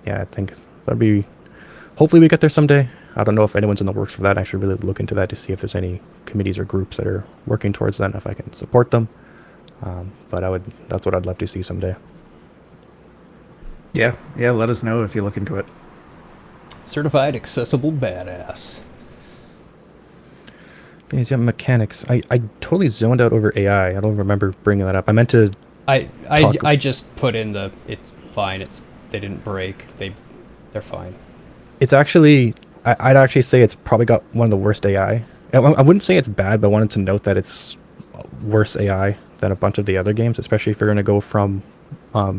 yeah, I think that'd be, hopefully we get there someday. I don't know if anyone's in the works for that. I should really look into that to see if there's any committees or groups that are working towards that and if I can support them. But that's what I'd love to see someday. Yeah, let us know if you look into it. Certified accessible badass. Yeah, mechanics. I totally zoned out over AI. I don't remember bringing that up. I meant to. I just put in it's fine. They didn't break. They're fine. It's actually, I'd actually say it's probably got one of the worst AI. I wouldn't say it's bad, but I wanted to note that it's worse AI than a bunch of the other games, especially if you're going to go from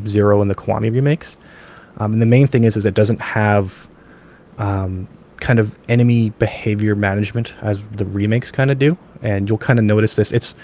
Zero and the Kiwami remakes. And the main thing is it doesn't have kind of enemy behavior management as the remakes kind of do. And you'll kind of notice this.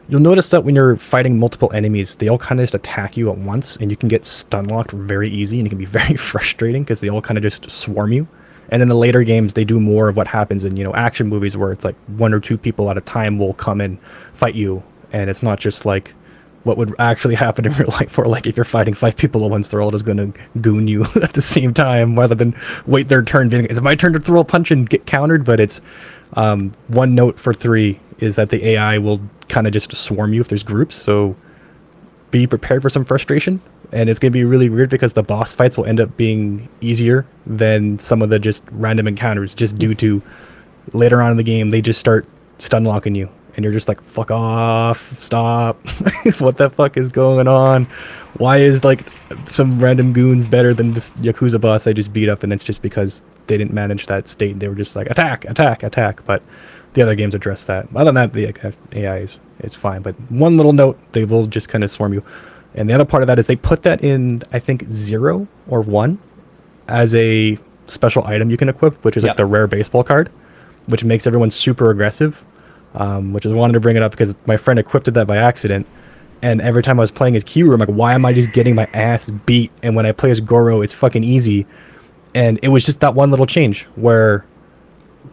You'll notice that when you're fighting multiple enemies, they all kind of just attack you at once, and you can get stun locked very easy, and it can be very frustrating because they all kind of just swarm you. And in the later games, they do more of what happens in action movies, where it's like one or two people at a time will come and fight you, and it's not just like what would actually happen in real life, or like if you're fighting 5 people at once, they're all just going to goon you at the same time, rather than wait their turn. Being, it's my turn to throw a punch and get countered. But it's one note for 3 is that the AI will kind of just swarm you if there's groups. So be prepared for some frustration, and it's going to be really weird because the boss fights will end up being easier than some of the just random encounters, just due to later on in the game they just start stun locking you, and you're just like, fuck off, stop. What the fuck is going on? Why is like some random goons better than this Yakuza boss I just beat up? And it's just because they didn't manage that state. They were just like, attack, attack, attack. But the other games address that. Other than that, the AI is fine. But one little note, they will just kind of swarm you. And the other part of that is they put that in, I think, 0 or 1 as a special item you can equip, which is like the rare baseball card, which makes everyone super aggressive. Which is, I wanted to bring it up because my friend equipped that by accident. And every time I was playing as Kiryu, I'm like, why am I just getting my ass beat? And when I play as Goro, it's fucking easy. And it was just that one little change where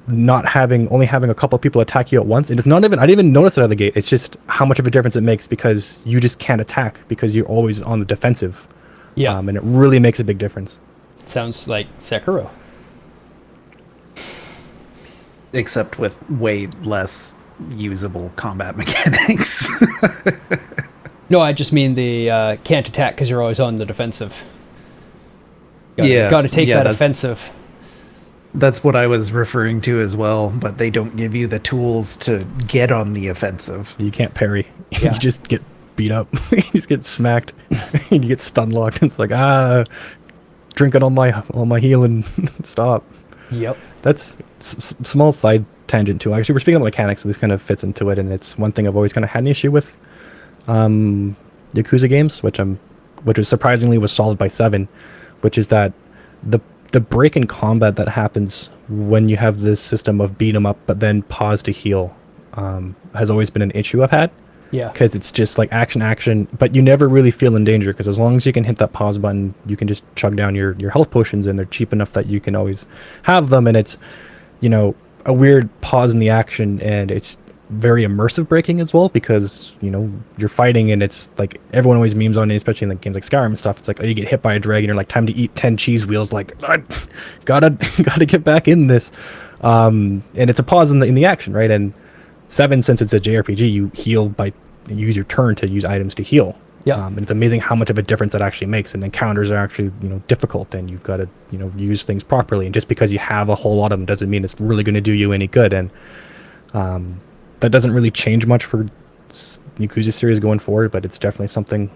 only having a couple of people attack you at once, and it's not even, I didn't even notice it out of the gate. It's just how much of a difference it makes because you just can't attack because you're always on the defensive. Yeah. And it really makes a big difference. Sounds like Sekiro. Except with way less usable combat mechanics. No, I just mean the can't attack because you're always on the defensive. Got to take that offensive. That's what I was referring to as well, but they don't give you the tools to get on the offensive. You can't parry. Yeah. You just get beat up. You just get smacked. And you get stun locked. It's like, drinking on my healing. Stop. Yep. That's small side tangent too. Actually, we're speaking about mechanics, so this kind of fits into it, and it's one thing I've always kind of had an issue with Yakuza games, which is surprisingly was solved by 7, which is that the break in combat that happens when you have this system of beat 'em up but then pause to heal has always been an issue I've had. Yeah. Because it's just like action, but you never really feel in danger because as long as you can hit that pause button, you can just chug down your health potions, and they're cheap enough that you can always have them, and it's a weird pause in the action, and it's very immersive breaking as well because you're fighting, and it's like everyone always memes on it, especially in like games like Skyrim and stuff. It's like, oh, you get hit by a dragon, you're like, time to eat 10 cheese wheels, like gotta get back in this, and it's a pause in the action, right? And 7, since it's a JRPG, you heal by you use your turn to use items to heal, Yeah. And it's amazing how much of a difference that actually makes. And encounters are actually, difficult, and you've got to, use things properly. And just because you have a whole lot of them doesn't mean it's really going to do you any good. And that doesn't really change much for Yakuza series going forward, but it's definitely something,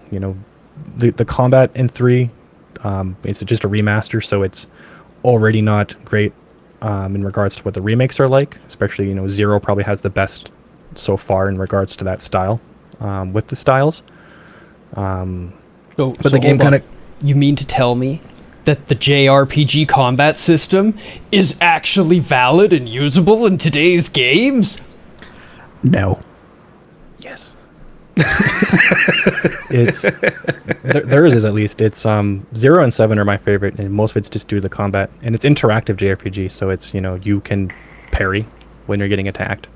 the combat in 3, it's just a remaster, so it's already not great in regards to what the remakes are like. Especially, 0 probably has the best so far in regards to that style with the styles. But the game kind of... You mean to tell me that the JRPG combat system is actually valid and usable in today's games? No. Yes. It's there is at least. It's 0 and 7 are my favorite, and most of it's just due to the combat, and it's interactive JRPG, so it's you can parry when you're getting attacked,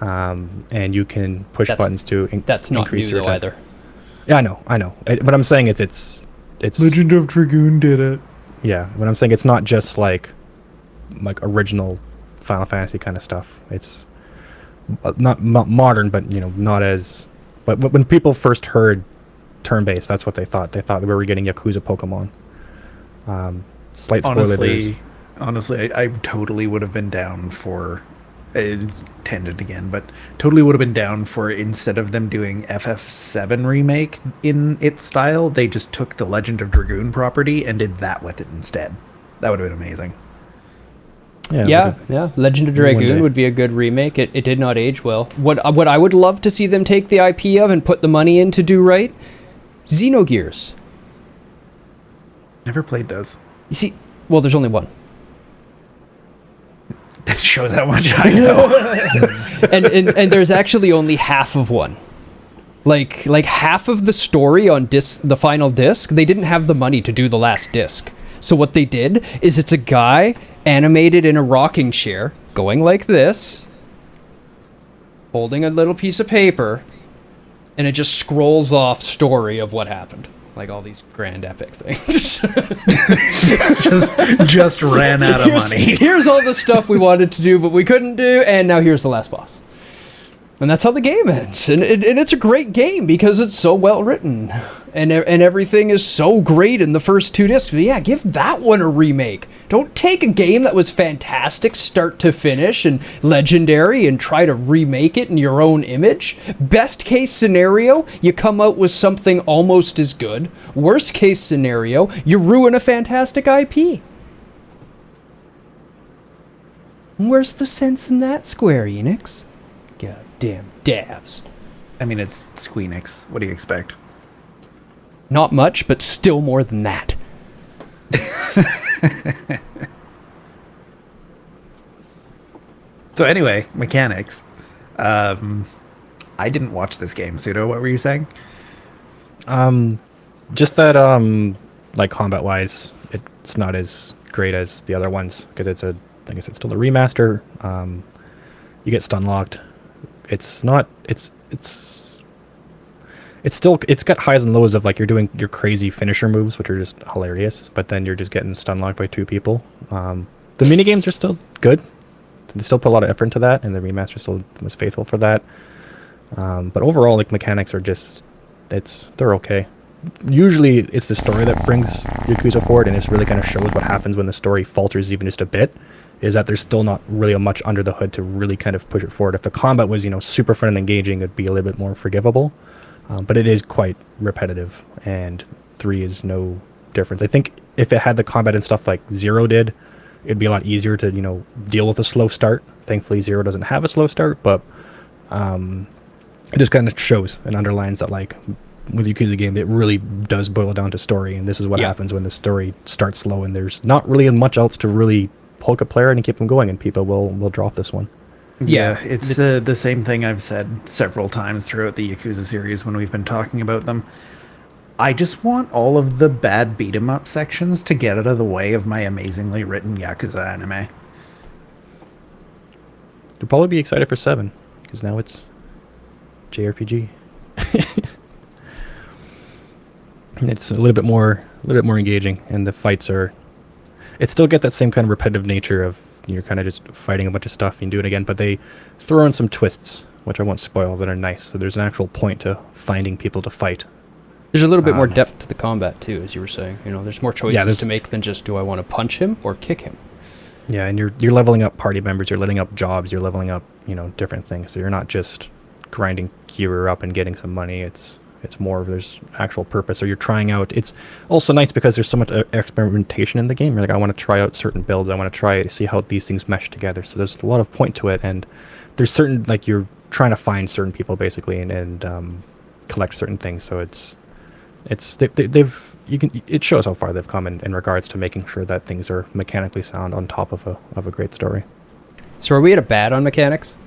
and you can push buttons to that's not increase new your though attack. either. Yeah, I know. But I'm saying it's Legend of Dragoon did it. Yeah, when I'm saying it's not just like original Final Fantasy kind of stuff. It's not modern, but not as. But when people first heard turn-based, that's what they thought. They thought we were getting Yakuza Pokemon. Slight spoiler. Honestly, I totally would have been down for. Tangent again, but totally would have been down for, instead of them doing FF7 remake in its style, they just took the Legend of Dragoon property and did that with it instead. That would have been amazing. Yeah. Legend of Dragoon would be a good remake. It did not age well. What I would love to see them take the IP of and put the money in to do right, Xenogears. Never played those. You see, well, there's only one. That shows how much I know. and there's actually only half of one. Like half of the story on the final disc, they didn't have the money to do the last disc. So what they did is it's a guy animated in a rocking chair, going like this, holding a little piece of paper, and it just scrolls off story of what happened. Like all these grand epic things. just ran out of money. Here's all the stuff we wanted to do, but we couldn't do, and now here's the last boss. And that's how the game ends. And it's a great game because it's so well written. And everything is so great in the first 2 discs. But yeah, give that one a remake. Don't take a game that was fantastic start to finish and legendary and try to remake it in your own image. Best case scenario, you come out with something almost as good. Worst case scenario, you ruin a fantastic IP. Where's the sense in that, Square Enix? Goddamn dabs. I mean, it's Squeenix. What do you expect? Not much, but still more than that. So anyway, mechanics. I didn't watch this game. Pseudo, what were you saying? Just that like combat wise, it's not as great as the other ones because it's like I said, still a remaster. You get stun locked. It's got highs and lows of like you're doing your crazy finisher moves, which are just hilarious, but then you're just getting stun locked by 2 people. The mini games are still good. They still put a lot of effort into that, and the remaster still was faithful for that. But overall, like mechanics are just they're okay. Usually, it's the story that brings Yakuza forward, and it really kind of shows what happens when the story falters even just a bit. Is that there's still not really much under the hood to really kind of push it forward. If the combat was super fun and engaging, it'd be a little bit more forgivable. But it is quite repetitive, and 3 is no different. I think if it had the combat and stuff like 0 did, it'd be a lot easier to deal with a slow start. Thankfully, 0 doesn't have a slow start, but it just kind of shows and underlines that like with Yakuza game, it really does boil down to story, and this is what happens when the story starts slow and there's not really much else to really poke a player and keep them going, and people will drop this one. Yeah, it's the same thing I've said several times throughout the Yakuza series when we've been talking about them. I just want all of the bad beat-em-up sections to get out of the way of my amazingly written Yakuza anime. You'll probably be excited for 7, because now it's JRPG. It's a little bit more engaging, and the fights are... It still get that same kind of repetitive nature of you're kind of just fighting a bunch of stuff and do it again, but they throw in some twists, which I won't spoil, that are nice. So there's an actual point to finding people to fight, There's a little bit more depth to the combat too, as you were saying. You know, there's more choices there's- to make than just do I want to punch him or kick him. Yeah, and you're leveling up party members, you're leveling up jobs, you're leveling up, you know, different things. So you're not just grinding gear up and getting some money. It's more of there's actual purpose. Or you're trying out. It's also nice because there's so much experimentation in the game. You're like, I want to try out certain builds. I want to try to see how these things mesh together. So there's a lot of point to it, and there's certain, like, you're trying to find certain people basically and collect certain things. So it shows how far they've come in regards to making sure that things are mechanically sound on top of a great story. So are we at a bad on mechanics?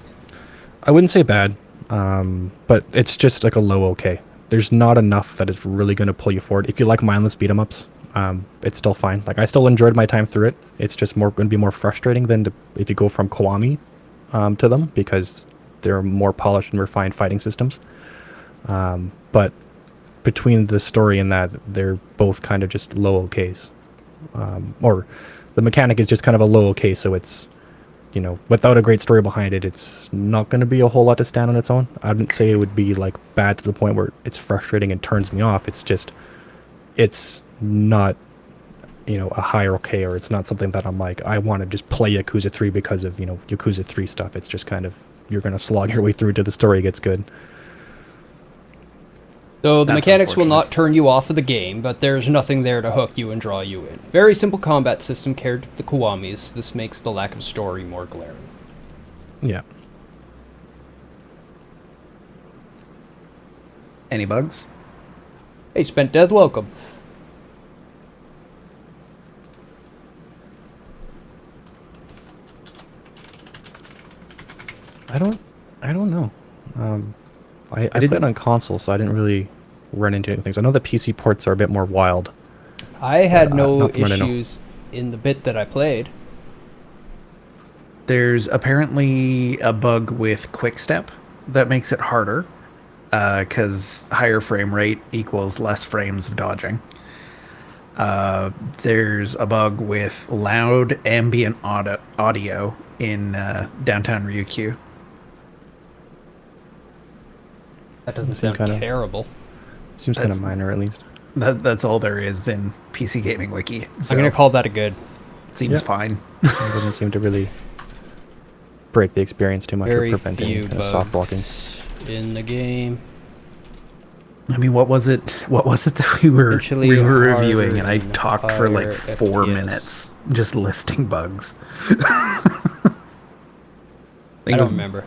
I wouldn't say bad, but it's just like a low okay. There's not enough that is really going to pull you forward. If you like mindless beat 'em ups, it's still fine. Like, I still enjoyed my time through it. It's just going to be more frustrating than if you go from Kiwami to them, because they're more polished and refined fighting systems. But between the story and that, they're both kind of just low okays. Or the mechanic is just kind of a low okay, so it's, you know, without a great story behind it, it's not going to be a whole lot to stand on its own. I wouldn't say it would be like bad to the point where it's frustrating and turns me off. It's just, it's not, you know, a higher okay, or it's not something that I'm like, I want to just play Yakuza 3 because of, you know, Yakuza 3 stuff. It's just kind of, you're going to slog your way through till the story gets good. So the That's mechanics will unfortunate. not turn you off of the game, but there's nothing there to hook you and draw you in. Very simple combat system compared to the Kiwamis. This makes the lack of story more glaring. Yeah. Any bugs? Hey, Spent Death, welcome. I don't know. I didn't- played on console, so I didn't really run into any things. I know the PC ports are a bit more wild. I had no nothing I know. issues in the bit that I played. There's apparently a bug with quick step that makes it harder, because higher frame rate equals less frames of dodging. There's a bug with loud ambient audio in downtown Ryukyu. That doesn't Seems sound kinda- terrible. Seems kind of That's- minor, at least. That's all there is in PC Gaming Wiki. So I'm going to call that a good. seems Yeah. fine. It doesn't seem to really break the experience too much Very or prevent any few kind of soft blocking. bugs in the game. I mean, what was it? What was it that we were Potentially reviewing? And I harder talked for like higher 4 FPS. minutes just listing bugs. I it was don't remember.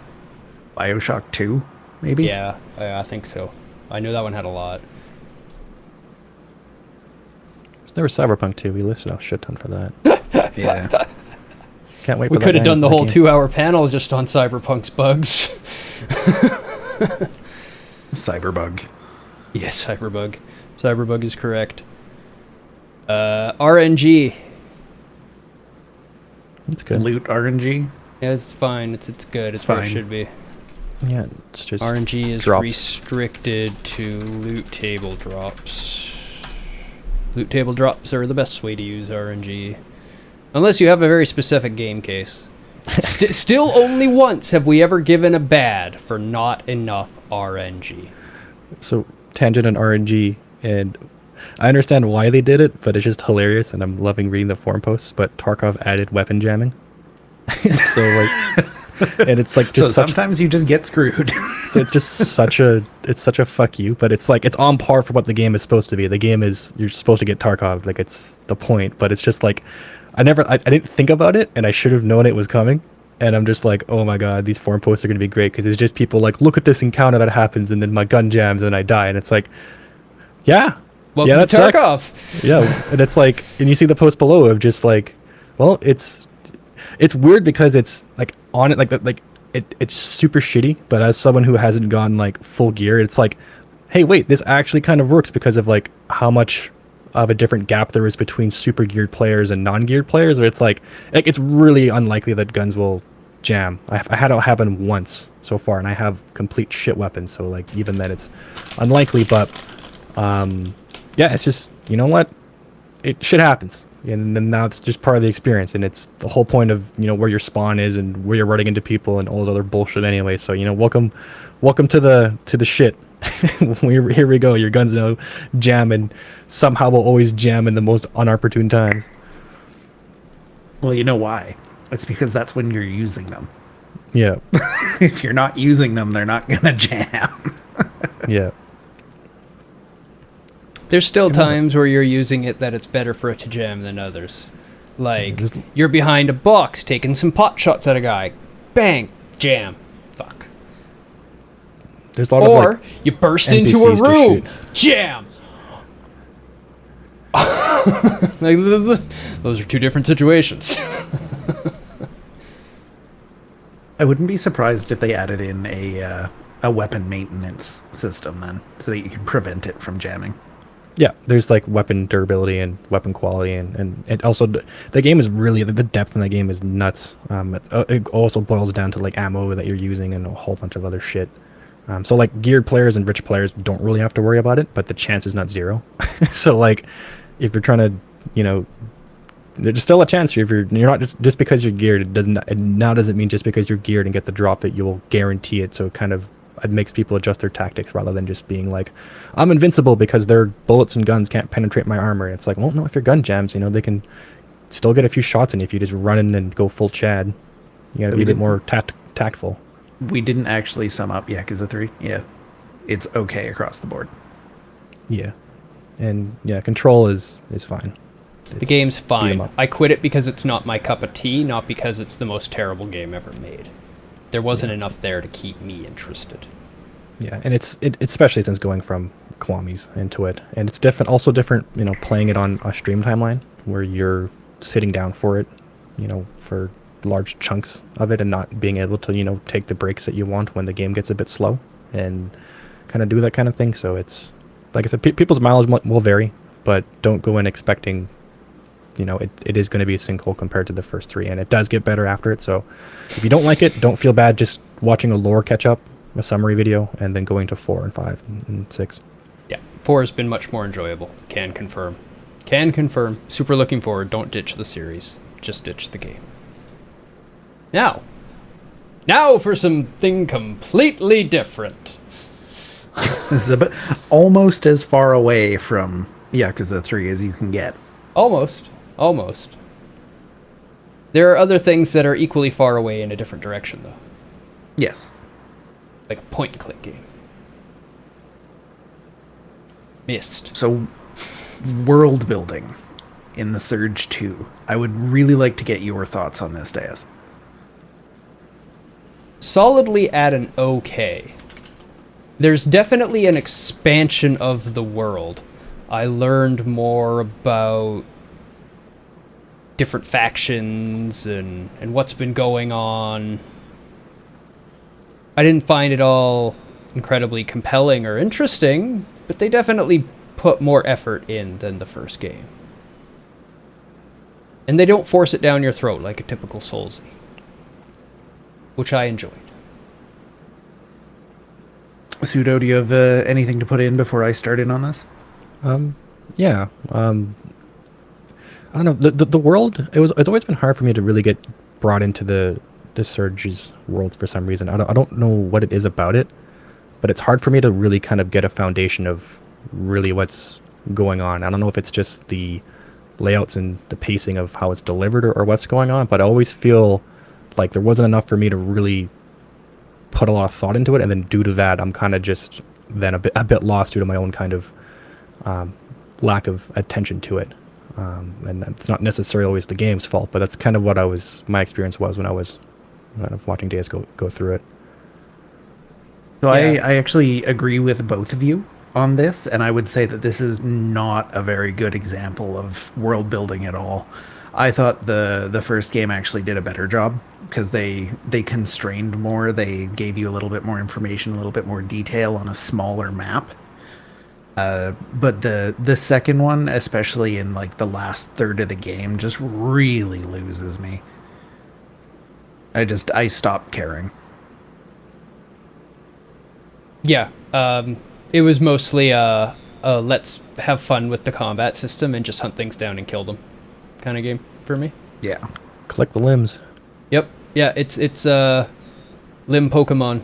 BioShock 2, maybe. Yeah, I think so. I knew that one had a lot. There was Cyberpunk 2. We listed a shit ton for that. Yeah. Can't wait We for that could have game- done the that whole game. 2-hour panel just on Cyberpunk's bugs. Cyberbug. Yes, Cyberbug. Cyberbug is correct. RNG. It's good. Loot RNG. Yeah, it's fine. It's good. It's It's where it fine. should be. Yeah, it's just RNG is drops. restricted to loot table drops. Loot table drops are the best way to use RNG. Unless you have a very specific game case. Still only once have we ever given a bad for not enough RNG. So tangent and RNG, and I understand why they did it, but it's just hilarious, and I'm loving reading the forum posts. But Tarkov added weapon jamming, so like, and it's like So just such, sometimes you just get screwed. so it's just such a fuck you. But it's like it's on par for what the game is supposed to be. The game is you're supposed to get Tarkov, like it's the point. But it's just like I didn't think about it, and I should have known it was coming. And I'm just like, oh my god, these forum posts are going to be great because it's just people like, look at this encounter that happens, and then my gun jams and I die, and it's like, yeah, Welcome yeah, to that Tarkov. sucks. Yeah, and it's like, and you see the post below of just like, well, it's weird because it's like on it like it's super shitty, but as someone who hasn't gone like full gear, it's like, hey, wait, this actually kind of works because of like how much of a different gap there is between super geared players and non-geared players, or it's like it's really unlikely that guns will jam. I had it happen once so far, and I have complete shit weapons, so like even then it's unlikely. But yeah, it's just, you know what, shit happens, and then now it's just part of the experience, and it's the whole point of, you know, where your spawn is and where you're running into people and all this other bullshit anyway. So, you know, welcome to the shit. Here we go. Your guns now jam, and somehow will always jam in the most unopportune times. Well, you know why? It's because that's when you're using them. Yeah, If you're not using them, they're not gonna jam. yeah, There's still times where you're using it that it's better for it to jam than others. Like, just- you're behind a box taking some pot shots at a guy. Bang! Jam. Fuck. there's a lot Or of like, you burst into a NPCs to room. shoot. Jam! Like, those are two different situations. I wouldn't be surprised if they added in a weapon maintenance system then, so that you can prevent it from jamming. Yeah, there's like weapon durability and weapon quality, and also the game is really, the depth in the game is nuts. It also boils down to like ammo that you're using and a whole bunch of other shit. So like geared players and rich players don't really have to worry about it, but the chance is not zero. So like if you're trying to, you know, there's still a chance if you're not just because you're geared, it now doesn't mean just because you're geared and get the drop that you will guarantee it. So it makes people adjust their tactics rather than just being like, I'm invincible because their bullets and guns can't penetrate my armor. It's like, well, no, if your gun jams, you know, they can still get a few shots in if you just run in and go full Chad. You gotta be a bit more tactful. We didn't actually sum up Yakuza 3. Yeah. It's okay across the board. Yeah. And yeah, control is fine. The game's beat 'em fine. up. I quit it because it's not my cup of tea, not because it's the most terrible game ever made. There wasn't enough there to keep me interested. Yeah, and it's especially since going from Kiwami's into it, and it's different. Also different, you know, playing it on a stream timeline where you're sitting down for it, you know, for large chunks of it, and not being able to, you know, take the breaks that you want when the game gets a bit slow, and kind of do that kind of thing. So it's like I said, people's mileage will vary, but don't go in expecting, you know, it is going to be a sinkhole compared to the first three, and it does get better after it. So if you don't like it, don't feel bad just watching a lore catch up, a summary video, and then going to 4 and 5 and 6. Yeah, 4 has been much more enjoyable. Can confirm. Can confirm. Super looking forward. Don't ditch the series. Just ditch the game. Now for something completely different. This is almost as far away from Yakuza 3 as you can get. Almost. There are other things that are equally far away in a different direction, though. Yes. Like a point-and-click game. Missed. So, world building in the Surge 2. I would really like to get your thoughts on this, Deus. Solidly at an okay. There's definitely an expansion of the world. I learned more about different factions and what's been going on. I didn't find it all incredibly compelling or interesting, but they definitely put more effort in than the first game. And they don't force it down your throat like a typical Soulsy, which I enjoyed. Pseudo, do you have anything to put in before I start in on this? Yeah. I don't know. The world, it's always been hard for me to really get brought into the Surge's worlds for some reason. I don't know what it is about it, but it's hard for me to really kind of get a foundation of really what's going on. I don't know if it's just the layouts and the pacing of how it's delivered or what's going on, but I always feel like there wasn't enough for me to really put a lot of thought into it, and then due to that, I'm kind of just then a bit lost due to my own kind of lack of attention to it. And it's not necessarily always the game's fault, but that's kind of what my experience was when I was kind of watching Deus go through it. So Yeah. I actually agree with both of you on this, and I would say that this is not a very good example of world building at all. I thought the first game actually did a better job because they constrained more. They gave you a little bit more information, a little bit more detail on a smaller map. But the second one, especially in like the last third of the game, just really loses me. I stopped caring. Yeah, it was mostly let's have fun with the combat system and just hunt things down and kill them kind of game for me. Yeah. Collect the limbs. Yep. Yeah, it's limb Pokemon.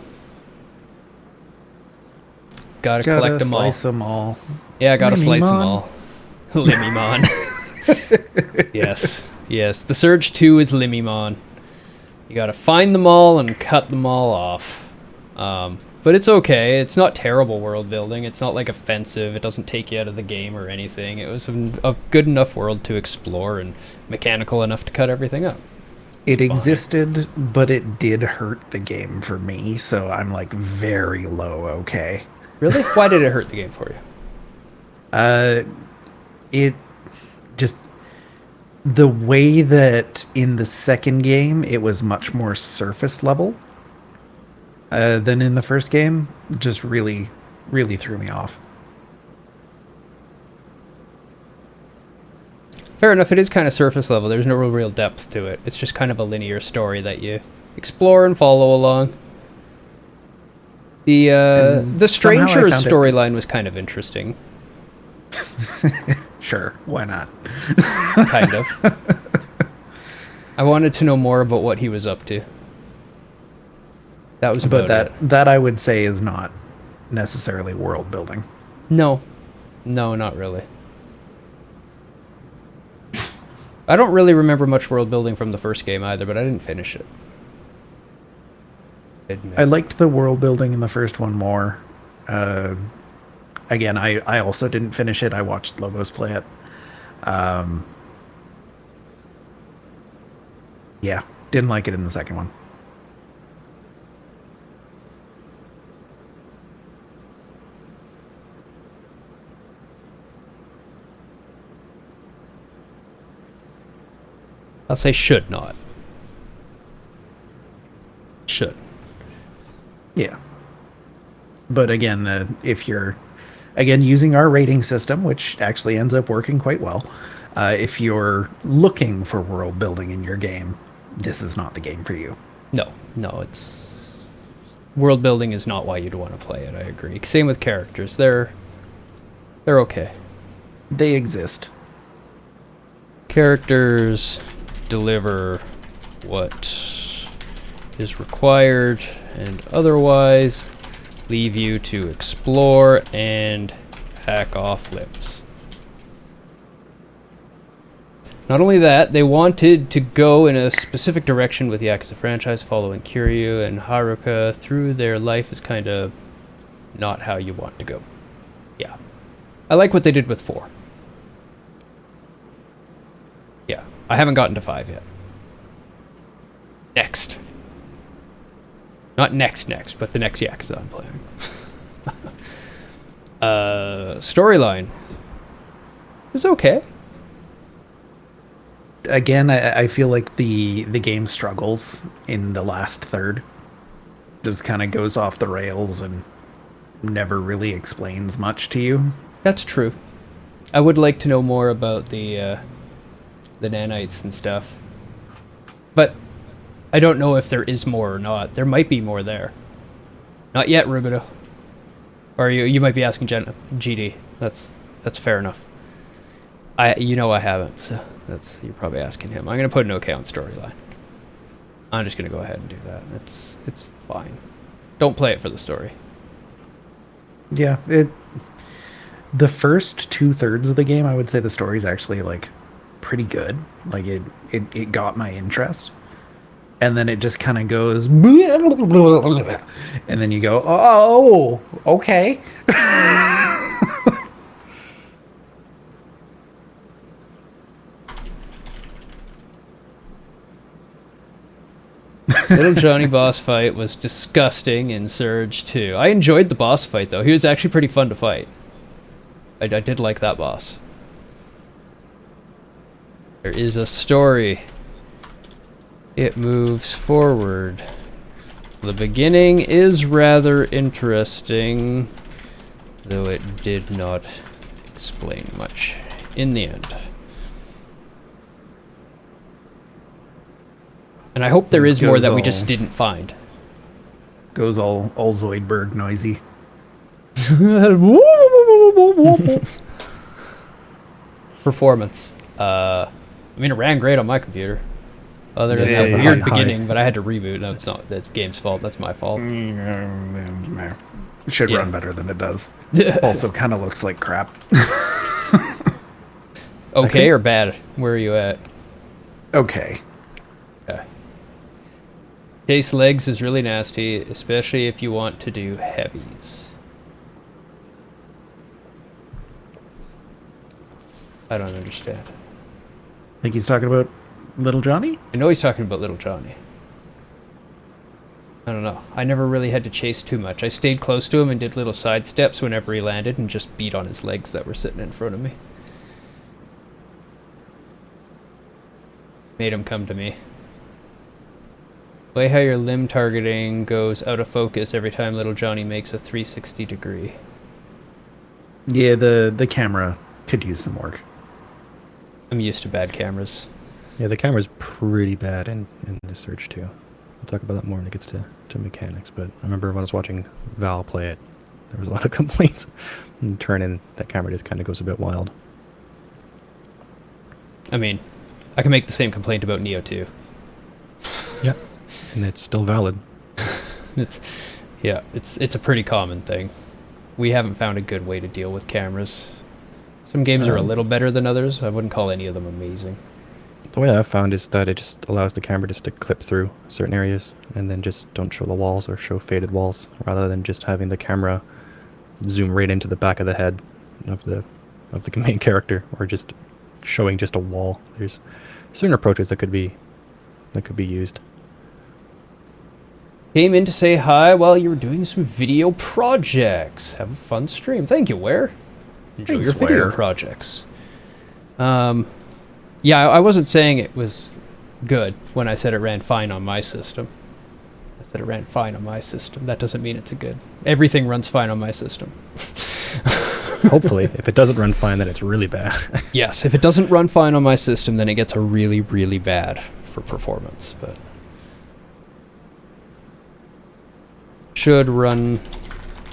Gotta collect them all. Slice them all. Yeah, gotta slice them Lemmy-mon. all. Lemmy-mon. Yes. Yes. The Surge 2 is Lemmy-mon. You gotta find them all and cut them all off. But it's okay. It's not terrible world building. It's not like offensive. It doesn't take you out of the game or anything. It was a good enough world to explore and mechanical enough to cut everything up. It existed, but it did hurt the game for me, so I'm like very low okay. Really? Why did it hurt the game for you? It just the way that in the second game it was much more surface level than in the first game just really threw me off. Fair enough, it is kind of surface level. There's no real depth to it. It's just kind of a linear story that you explore and follow along. The Stranger storyline was kind of interesting. Sure, why not? Kind of. I wanted to know more about what he was up to. That was about But it. that I would say is not necessarily world building. No, not really. I don't really remember much world building from the first game either, but I didn't finish it. I liked the world building in the first one more. Again, I also didn't finish it. I watched Lobos play it. Yeah, didn't like it in the second one. I'll say should not. Should. Yeah. But again, if you're, again, using our rating system, which actually ends up working quite well, if you're looking for world building in your game, this is not the game for you. No, it's... World building is not why you'd want to play it, I agree. Same with characters. They're okay. They exist. Characters deliver what is required and otherwise leave you to explore and hack off limbs. Not only that, they wanted to go in a specific direction with the Yakuza franchise, following Kiryu and Haruka through their life is kind of not how you want to go. Yeah. I like what they did with 4. Yeah. I haven't gotten to 5 yet. Next. Not next, but the next Yakuza I'm playing. Storyline. It was okay. Again, I feel like the game struggles in the last third. Just kind of goes off the rails and never really explains much to you. That's true. I would like to know more about the nanites and stuff. But I don't know if there is more or not. There might be more there. Not yet, Rubido. Or you might be asking GD. That's fair enough. I haven't, so you're probably asking him. I'm gonna put an okay on storyline. I'm just gonna go ahead and do that. It's fine. Don't play it for the story. Yeah, the first 2/3 of the game, I would say the story's actually like pretty good. Like it got my interest. And then it just kind of goes, and then you go, oh, okay. Little Johnny boss fight was disgusting in Surge 2. I enjoyed the boss fight, though. He was actually pretty fun to fight. I did like that boss. There is a story. It moves forward. The beginning is rather interesting, though it did not explain much in the end. And I hope there is more that we just didn't find. Goes all Zoidberg noisy. Performance. I mean, it ran great on my computer. Other than that weird beginning, but I had to reboot. No, it's not the game's fault. That's my fault. should Yeah. run better than it does. Also, kind of looks like crap. Okay or bad? Where are you at? Okay. Okay. Case legs is really nasty, especially if you want to do heavies. I don't understand. Think he's talking about Little Johnny? I know he's talking about Little Johnny. I don't know. I never really had to chase too much. I stayed close to him and did little side steps whenever he landed and just beat on his legs that were sitting in front of me. Made him come to me. Way how your limb targeting goes out of focus every time Little Johnny makes a 360 degree. Yeah, the camera could use some work. I'm used to bad cameras. Yeah, the camera's pretty bad in the Surge too. We'll talk about that more when it gets to mechanics, but I remember when I was watching Val play it, there was a lot of complaints. And turn in, that camera just kind of goes a bit wild. I mean, I can make the same complaint about Neo 2. Yeah, and it's still valid. It's a pretty common thing. We haven't found a good way to deal with cameras. Some games are a little better than others. I wouldn't call any of them amazing. The way I've found is that it just allows the camera just to clip through certain areas and then just don't show the walls or show faded walls, rather than just having the camera zoom right into the back of the head of the main character, or just showing just a wall. There's certain approaches that could be used. Came in to say hi while you were doing some video projects. Have a fun stream. Thank you, Ware. Enjoy Thanks, your video Ware. projects. Yeah, I wasn't saying it was good when I said it ran fine on my system. I said it ran fine on my system. That doesn't mean it's a good. Everything runs fine on my system. Hopefully, if it doesn't run fine, then it's really bad. Yes, if it doesn't run fine on my system, then it gets a really, really bad for performance. But should run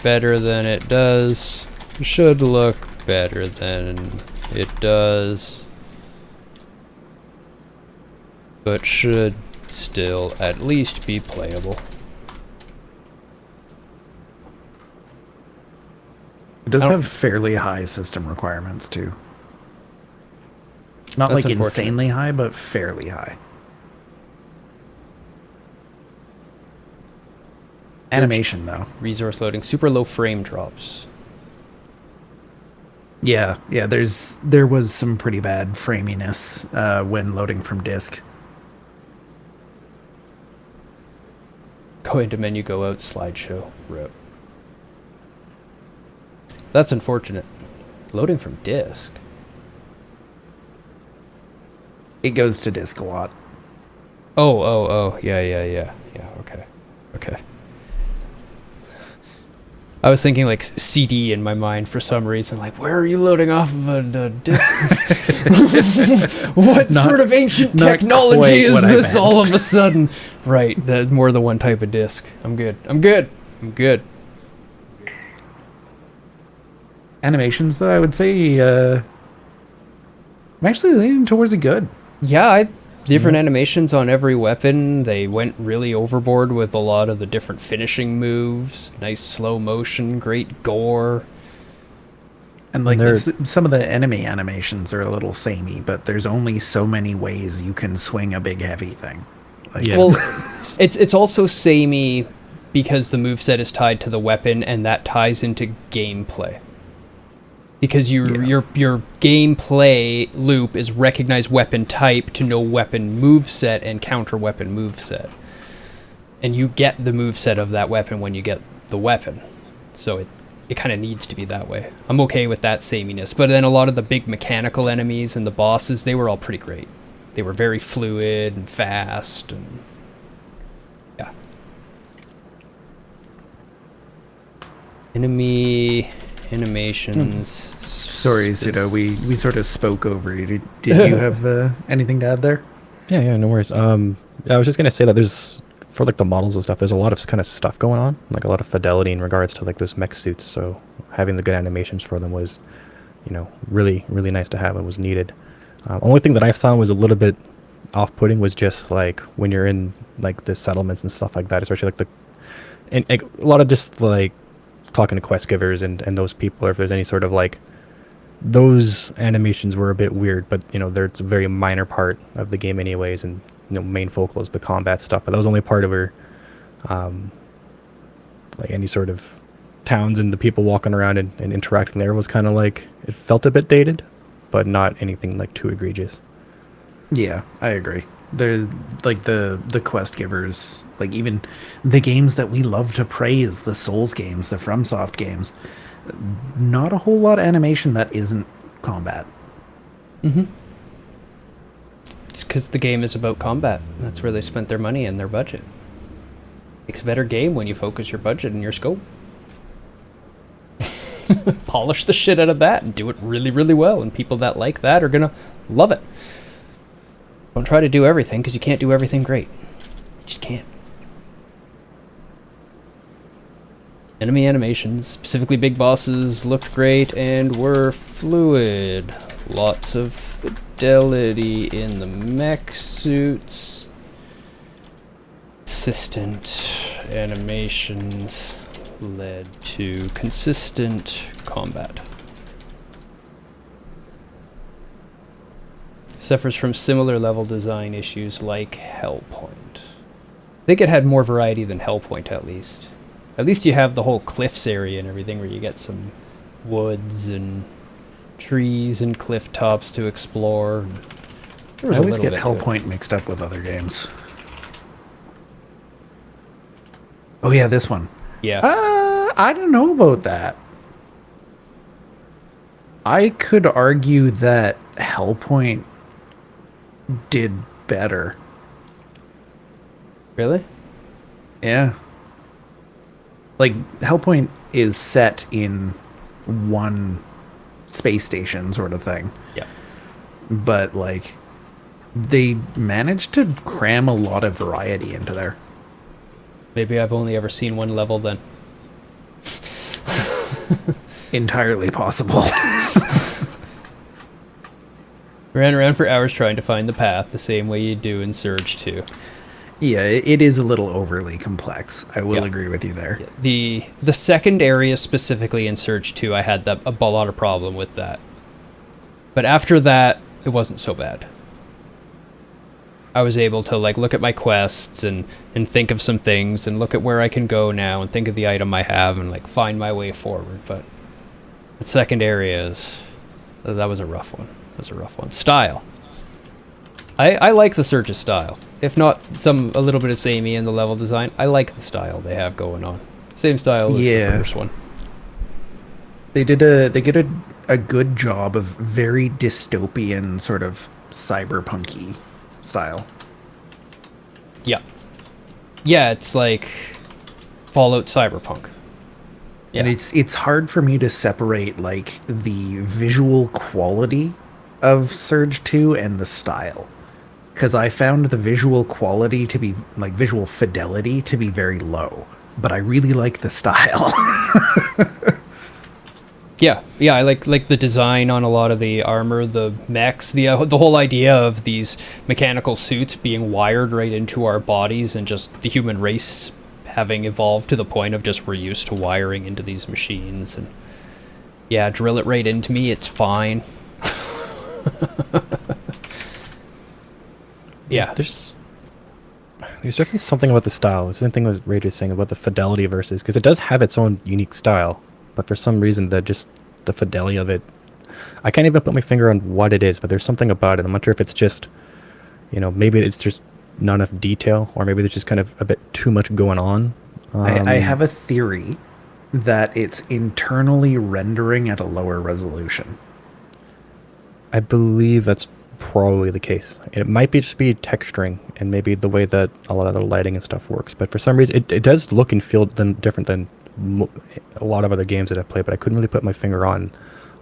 better than it does. Should look better than it does. But should still at least be playable. It does I don't- have fairly high system requirements too. Not That's like unfortunate. insanely high, but fairly high. Animation though. Resource loading, super low frame drops. Yeah, there was some pretty bad framiness when loading from disk. Go into menu, go out, slideshow, rip. That's unfortunate. Loading from disk. It goes to disk a lot. Oh, yeah, okay. I was thinking like CD in my mind for some reason, like, where are you loading off of a disk? What sort of ancient not technology quite is what I this meant. all of a sudden? Right, there's more than one type of disk. I'm good. Animations though, I would say I'm actually leaning towards a good. Yeah, different animations on every weapon. They went really overboard with a lot of the different finishing moves. Nice slow motion, great gore. And like They're- some of the enemy animations are a little samey, but there's only so many ways you can swing a big heavy thing. Like, Yeah. Well, it's also samey because the moveset is tied to the weapon, and that ties into gameplay. Because your gameplay loop is recognize weapon type to know weapon moveset and counter weapon moveset. And you get the moveset of that weapon when you get the weapon. So it kind of needs to be that way. I'm okay with that sameness. But then a lot of the big mechanical enemies and the bosses, they were all pretty great. They were very fluid and fast, and yeah. Enemy animations. sorry, Pseudo, we sort of spoke over you. Did you have anything to add there? Yeah, no worries. I was just gonna say that there's, for like the models and stuff, there's a lot of kind of stuff going on, like a lot of fidelity in regards to like those mech suits. So having the good animations for them was, really, really nice to have and was needed. Only thing that I found was a little bit off-putting was just like when you're in like the settlements and stuff like that, especially like a lot of just like talking to quest givers and those people, or if there's any sort of like, those animations were a bit weird, but it's a very minor part of the game anyways, and main focal is the combat stuff. But that was only part of her, like any sort of towns and the people walking around and interacting there was kind of like, it felt a bit dated, but not anything like too egregious. Yeah, I agree. They're like the quest givers, like even the games that we love to praise, the Souls games, the FromSoft games, not a whole lot of animation that isn't combat. Mm-hmm. It's because the game is about combat. That's where they spent their money and their budget. Makes a better game when you focus your budget and your scope. Polish the shit out of that and do it really, really well, and people that like that are gonna love it. Don't try to do everything, because you can't do everything great. You just can't. Enemy animations, specifically big bosses, looked great and were fluid. Lots of fidelity in the mech suits. Consistent animations led to consistent combat. Suffers from similar level design issues like Hellpoint. I think it had more variety than Hellpoint, at least. At least you have the whole cliffs area and everything, where you get some woods and trees and cliff tops to explore. I always get Hellpoint mixed up with other games. Oh yeah, this one. Yeah. I don't know about that. I could argue that Hellpoint did better. Really? Yeah. Like, Hellpoint is set in one space station sort of thing. Yeah. But, like, they managed to cram a lot of variety into there. Maybe I've only ever seen one level then. Entirely possible. Ran around for hours trying to find the path, the same way you do in Surge 2. Yeah, it is a little overly complex. I will agree with you there. The second area specifically in Surge 2, I had a lot of problem with that. But after that, it wasn't so bad. I was able to like look at my quests and think of some things and look at where I can go now and think of the item I have and like find my way forward. But the second area that was a rough one. Style. I like the Surge's style. If not a little bit of samey in the level design, I like the style they have going on. Same style as the first one. They did a good job of very dystopian sort of cyberpunky style. Yeah. Yeah, it's like Fallout Cyberpunk. Yeah. And it's hard for me to separate like the visual quality of Surge 2 and the style. Because I found the visual quality to be, like visual fidelity to be very low. But I really like the style. Yeah, I like the design on a lot of the armor, the mechs, the whole idea of these mechanical suits being wired right into our bodies, and just the human race having evolved to the point of just we're used to wiring into these machines. And yeah, drill it right into me, it's fine. Yeah. There's definitely something about the style. The same thing with Rage is saying about the fidelity versus, because it does have its own unique style, but for some reason the fidelity of it, I can't even put my finger on what it is, but there's something about it. I'm not sure if it's just, maybe it's just not enough detail, or maybe there's just kind of a bit too much going on. I have a theory that it's internally rendering at a lower resolution. I believe that's probably the case. It might just be texturing and maybe the way that a lot of the lighting and stuff works, but for some reason it does look and feel different than a lot of other games that I've played, but I couldn't really put my finger on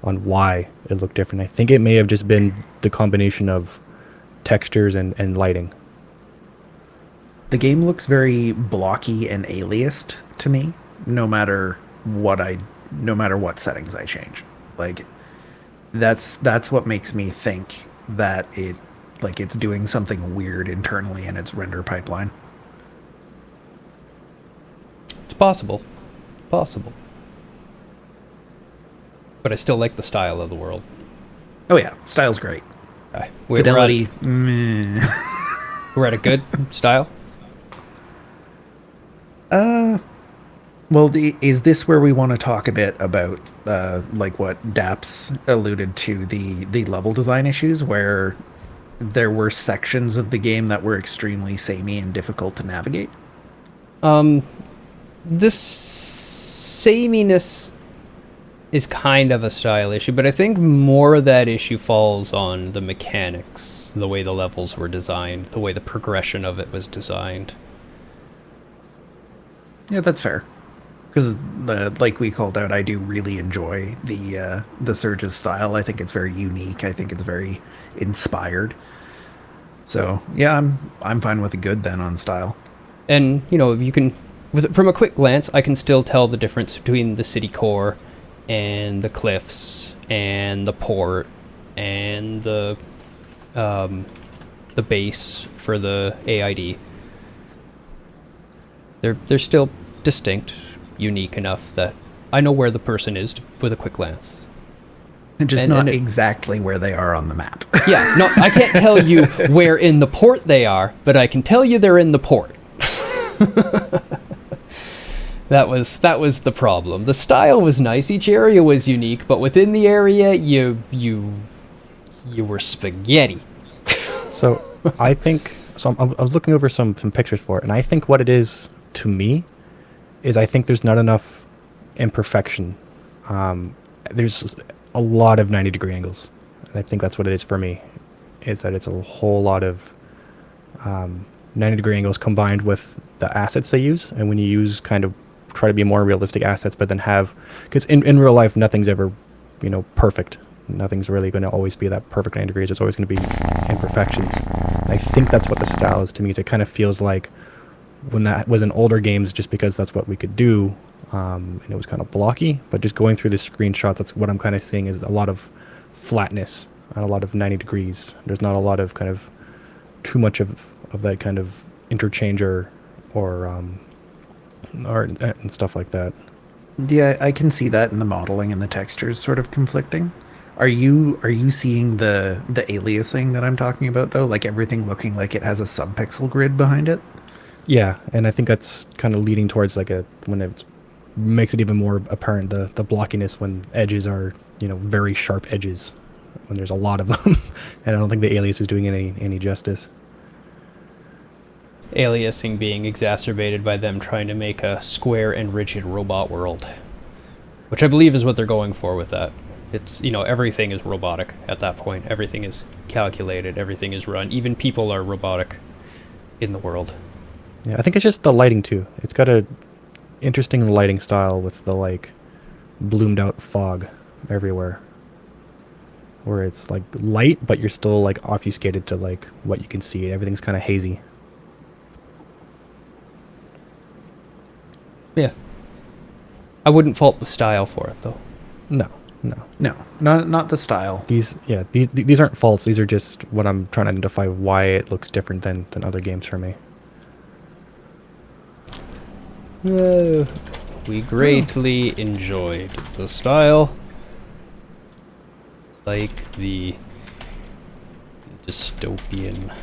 why it looked different. I think it may have just been the combination of textures and lighting. The game looks very blocky and aliased to me, no matter what settings I change. Like that's what makes me think that it's doing something weird internally in its render pipeline. It's possible. but I still like the style of the world. Oh yeah, style's great. Fidelity, meh. We're at a good style. Well, is this where we want to talk a bit about, like what Daps alluded to, the level design issues, where there were sections of the game that were extremely samey and difficult to navigate? This sameness is kind of a style issue, but I think more of that issue falls on the mechanics, the way the levels were designed, the way the progression of it was designed. Yeah, that's fair. Because, like we called out, I do really enjoy the Surge's style. I think it's very unique. I think it's very inspired. So yeah, I'm fine with a good then on style. And, you know, you can, from a quick glance, I can still tell the difference between the city core and the cliffs and the port and the base for the AID. They're still distinct, unique enough that I know where the person is with a quick glance. And just not exactly where they are on the map. Yeah, no, I can't tell you where in the port they are, but I can tell you they're in the port. That was the problem. The style was nice. Each area was unique, but within the area, you were spaghetti. So I think I was looking over some pictures for it, and I think what it is to me is I think there's not enough imperfection. There's a lot of 90-degree angles, and I think that's what it is for me. Is that it's a whole lot of 90-degree angles combined with the assets they use, and when you use kind of try to be more realistic assets, but then have, because in real life nothing's ever, perfect. Nothing's really going to always be that perfect 90 degrees. There's always going to be imperfections. And I think that's what the style is to me. It kind of feels like when that was in older games, just because that's what we could do, and it was kind of blocky. But just going through the screenshot, that's what I'm kind of seeing is a lot of flatness and a lot of 90 degrees. There's not a lot of kind of too much of that kind of interchanger or and stuff like that. Yeah, I can see that in the modeling and the textures sort of conflicting. Are you seeing the aliasing that I'm talking about though? Like everything looking like it has a subpixel grid behind it? Yeah, and I think that's kind of leading towards like when it makes it even more apparent the blockiness when edges are, very sharp edges, when there's a lot of them. And I don't think the alias is doing any justice. Aliasing being exacerbated by them trying to make a square and rigid robot world, which I believe is what they're going for with that. It's, everything is robotic at that point. Everything is calculated. Everything is run. Even people are robotic in the world. Yeah, I think it's just the lighting too. It's got a interesting lighting style with the like bloomed out fog everywhere, where it's like light, but you're still like obfuscated to like what you can see. Everything's kind of hazy. Yeah. I wouldn't fault the style for it, though. No, not the style. These aren't faults. These are just what I'm trying to identify why it looks different than other games for me. We greatly enjoyed the style. Like the dystopian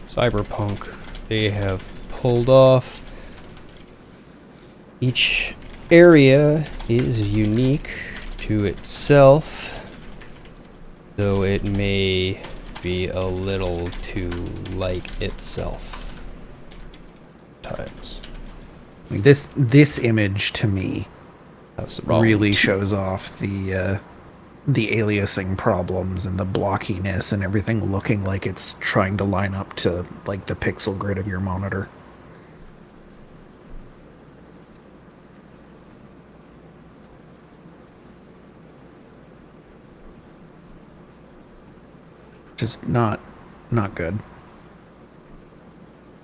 cyberpunk they have pulled off. Each area is unique to itself, though it may be a little too like itself times. This image to me That's wrong. really shows off the aliasing problems and the blockiness and everything looking like it's trying to line up to like the pixel grid of your monitor. Just not good.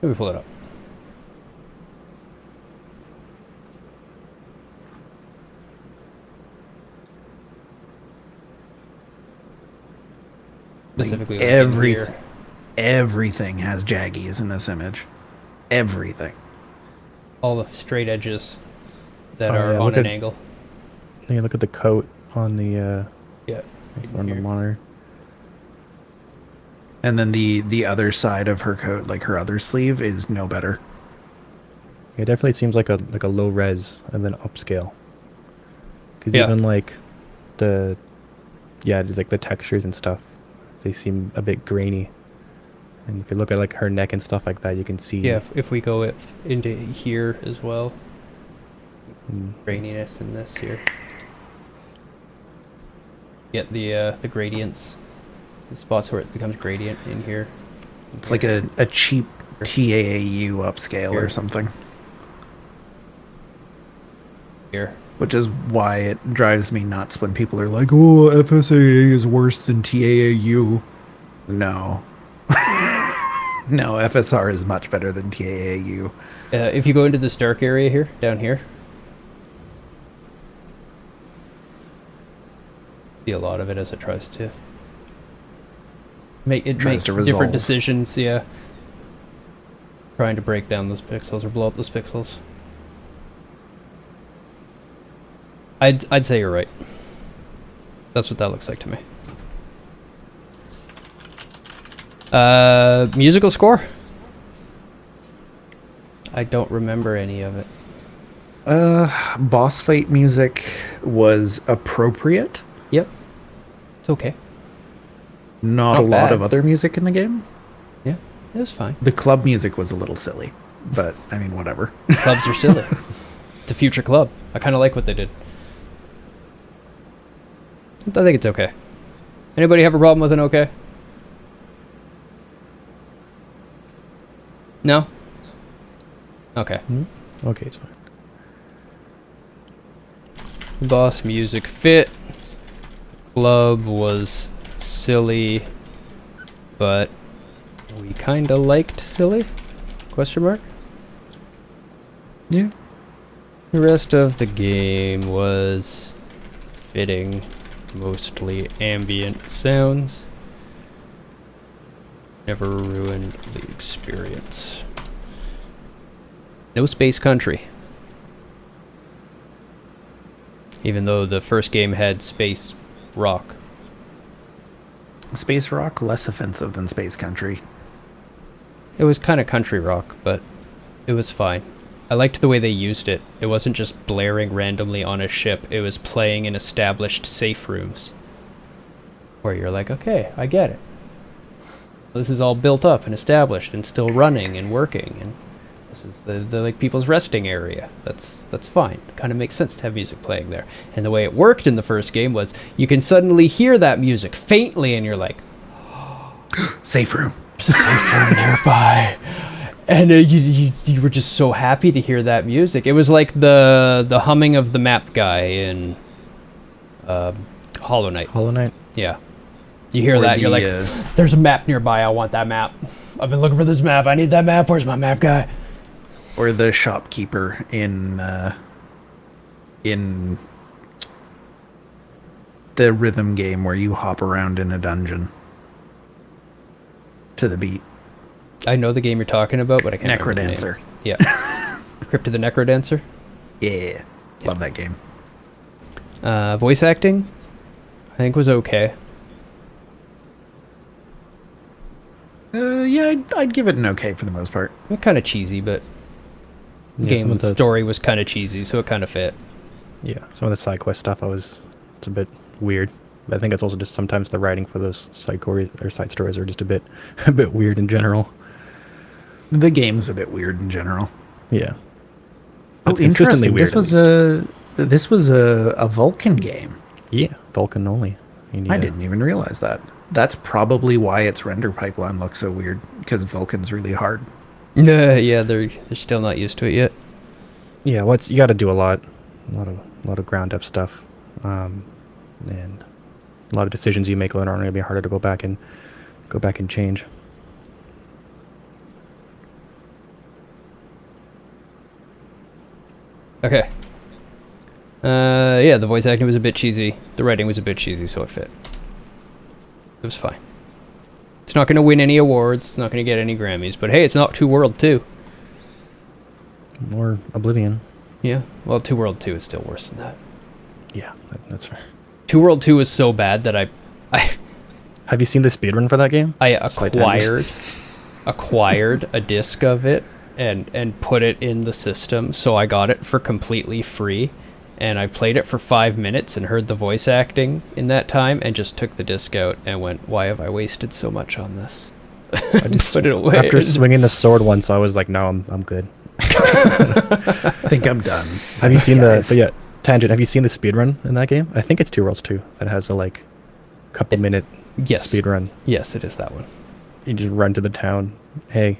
Let me pull it up. Specifically, Like everything has jaggies in this image. Everything. all the straight edges that Oh, are yeah, on look an at- angle. Yeah, look at the coat on the Yeah. on the monitor. And then the other side of her coat, like her other sleeve, is no better. It definitely seems like a low res and then upscale. Because Yeah. even like just like the textures and stuff, they seem a bit grainy. And if you look at like her neck and stuff like that, you can see. Yeah, if we go into here as well, Mm. graininess in this here. Get the gradients, the spots where it becomes gradient in here. It's like a cheap TAAU upscale Here. or something. Here. Which is why it drives me nuts when people are like, oh, FSAA is worse than TAAU. No. No, FSR is much better than TAAU. If you go into this dark area here, down here, see a lot of it as it tries to makes resolve. different decisions. Yeah, trying to break down those pixels or blow up those pixels. I'd say you're right. That's what that looks like to me. Musical score? I don't remember any of it. Boss fight music was appropriate. Yep. It's okay. Not Not a lot bad. of other music in the game. Yeah, it was fine. The club music was a little silly, but I mean, whatever. Clubs are silly. It's a future club. I kind of like what they did. I think it's okay. Anybody have a problem with an okay? No? Okay. Okay, it's fine. Boss music fit. Club was silly, but we kind of liked silly? Question mark? Yeah. The rest of the game was fitting, mostly ambient sounds. Never ruined the experience. No Space Country. Even though the first game had Space Rock. Space Rock, less offensive than Space Country. It was kind of country rock, but it was fine. I liked the way they used it. It wasn't just blaring randomly on a ship. It was playing in established safe rooms. Where you're like, okay, I get it. This is all built up and established and still running and working, and this is the like people's resting area. That's fine. It kind of makes sense to have music playing there. And the way it worked in the first game was you can suddenly hear that music faintly, and you're like, Safe room. there's a safe room nearby. And you were just so happy to hear that music. It was like the humming of the map guy in Hollow Knight. Hollow Knight. Yeah. You hear Or that, you're like, there's a map nearby, I want that map. I've been looking for this map, I need that map, where's my map guy? Or the shopkeeper in the rhythm game where you hop around in a dungeon to the beat. I know the game you're talking about, but I can't remember the name. Necrodancer. Yeah. Crypt of the Necrodancer. Yeah. Love that game. Voice acting, I think was okay. Yeah, I'd give it an okay for the most part. Kind of cheesy, but the Yeah, some game of the story was kind of cheesy, so it kind of fit. some of the side quest stuff it's a bit weird. But I think it's also just sometimes the writing for those side stories are just a bit weird in general. The game's a bit weird in general. Yeah. Oh, It's consistently interesting. weird, This was a Vulcan game. Yeah, Vulcan only. I didn't even realize that. That's probably why its render pipeline looks so weird, because Vulcan's really hard. Yeah, they're still not used to it yet. Yeah, you got to do a lot of ground up stuff, and a lot of decisions you make later on are gonna be harder to go back and change. Okay. Yeah, the voice acting was a bit cheesy. The writing was a bit cheesy, so it fit. It was fine. It's not going to win any awards. It's not going to get any Grammys. But hey, it's not 2 World 2. Or Oblivion. Yeah. Well, 2 World 2 is still worse than that. Yeah, that's fair. Two World 2 is so bad that I Have you seen the speedrun for that game? I Slight tangent. acquired a disc of it and put it in the system, so I got it for completely free, and I played it for 5 minutes and heard the voice acting in that time and just took the disc out and went, why have I wasted so much on this? I just Put it away. After swinging the sword once, I was like, no, I'm good. I think I'm done. Have you seen Guys. but yeah, tangent, have you seen the speedrun in that game? I think it's Two Worlds 2 that has the like couple minute Yes. speedrun. Yes, it is that one. You just run to the town. Hey,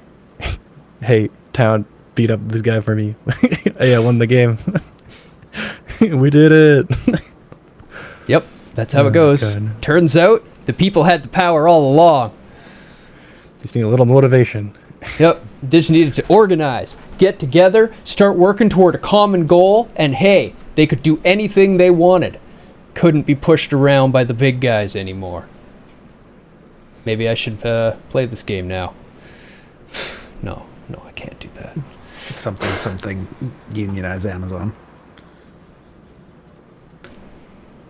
hey, town, beat up this guy for me. Hey, I won the game. We did it. Yep, that's how Oh, it goes. God. Turns out the people had the power all along. Just need a little motivation. Yep, they just needed to organize, get together, start working toward a common goal, and hey, they could do anything they wanted. Couldn't be pushed around by the big guys anymore. Maybe I should play this game now. No, I can't do that. Something unionize Amazon.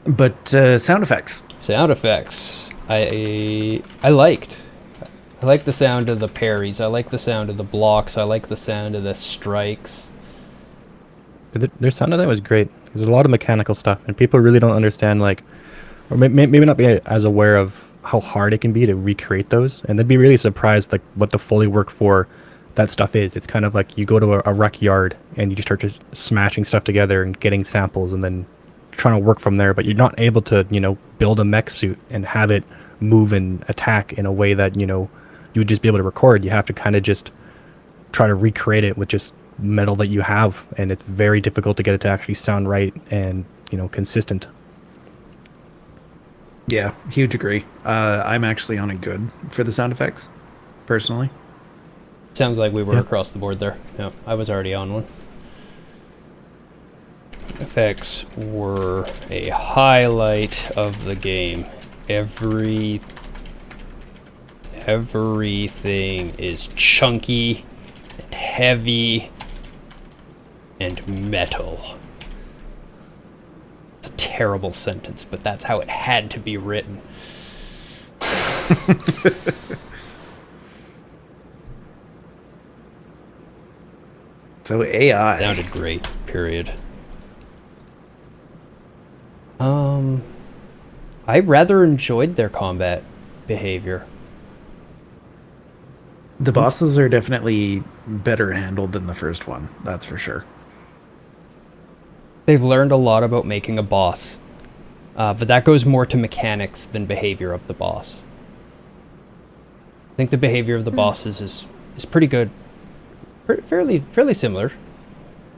But sound effects. Sound effects. I liked. I like the sound of the parries. I like the sound of the blocks. I like the sound of the strikes. Their sound of that was great. There's a lot of mechanical stuff, and people really don't understand, like, or maybe not be as aware of how hard it can be to recreate those, and they'd be really surprised like what the Foley work for that stuff is. It's kind of like you go to a rec yard and you just start just smashing stuff together and getting samples and then trying to work from there, but you're not able to, build a mech suit and have it move and attack in a way that, you would just be able to record. You have to kind of just try to recreate it with just metal that you have, and it's very difficult to get it to actually sound right and, consistent. Yeah, huge agree. I'm actually on a good for the sound effects, personally. Sounds like we were Yeah. across the board there. Yeah, I was already on one. Effects were a highlight of the game. Everything is chunky and heavy and metal. It's a terrible sentence, but that's how it had to be written. So AI. Sounded great, period. I rather enjoyed their combat behavior. The bosses are definitely better handled than the first one. That's for sure. They've learned a lot about making a boss, but that goes more to mechanics than behavior of the boss. I think the behavior of the bosses is pretty good, fairly similar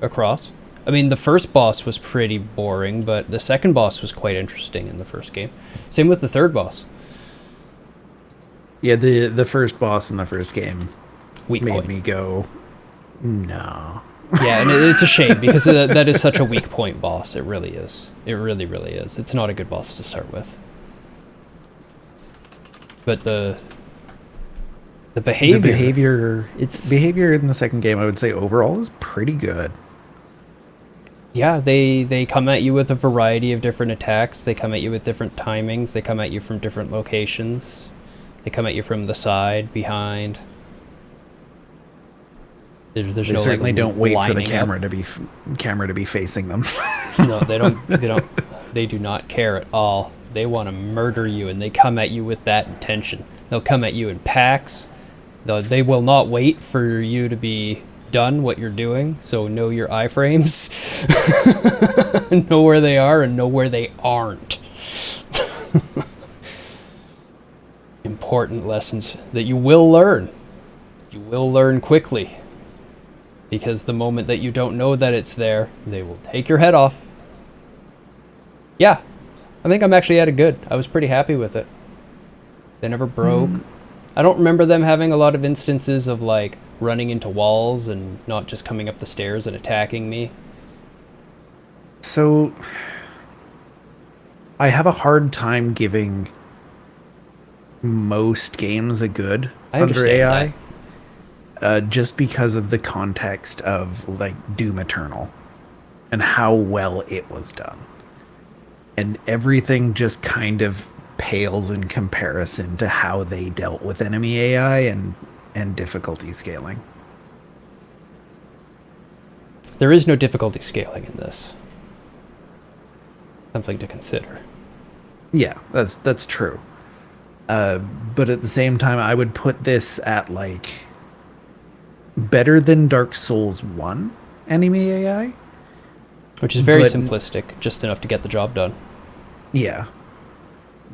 across. I mean, the first boss was pretty boring, but the second boss was quite interesting in the first game. Same with the third boss. Yeah, the first boss in the first game Weak made point. me go, no. Yeah, and it's a shame because that is such a weak point boss. It really is. It really, really is. It's not a good boss to start with. But the behavior. The behavior. It's Behavior in the second game, I would say overall is pretty good. Yeah, they come at you with a variety of different attacks. They come at you with different timings. They come at you from different locations. They come at you from the side, behind. There's They no, certainly like, don't wait for the lining up. camera to be facing them. No, they don't. They do not care at all. They want to murder you, and they come at you with that intention. They'll come at you in packs. They will not wait for you to be done what you're doing. So know your iframes, know where they are, and know where they aren't. Important lessons that you will learn. You will learn quickly. Because the moment that you don't know that it's there, they will take your head off. Yeah, I think I'm actually at a good. I was pretty happy with it. They never broke. I don't remember them having a lot of instances of like running into walls and not just coming up the stairs and attacking me. So, I have a hard time giving most games a good I under understand AI. that. Just because of the context of like Doom Eternal and how well it was done. and everything just kind of pales in comparison to how they dealt with enemy AI and difficulty scaling. There is no difficulty scaling in this. Something to consider. Yeah, that's true. But at the same time, I would put this at like better than Dark Souls 1 enemy AI. Which is very But- simplistic, just enough to get the job done. Yeah.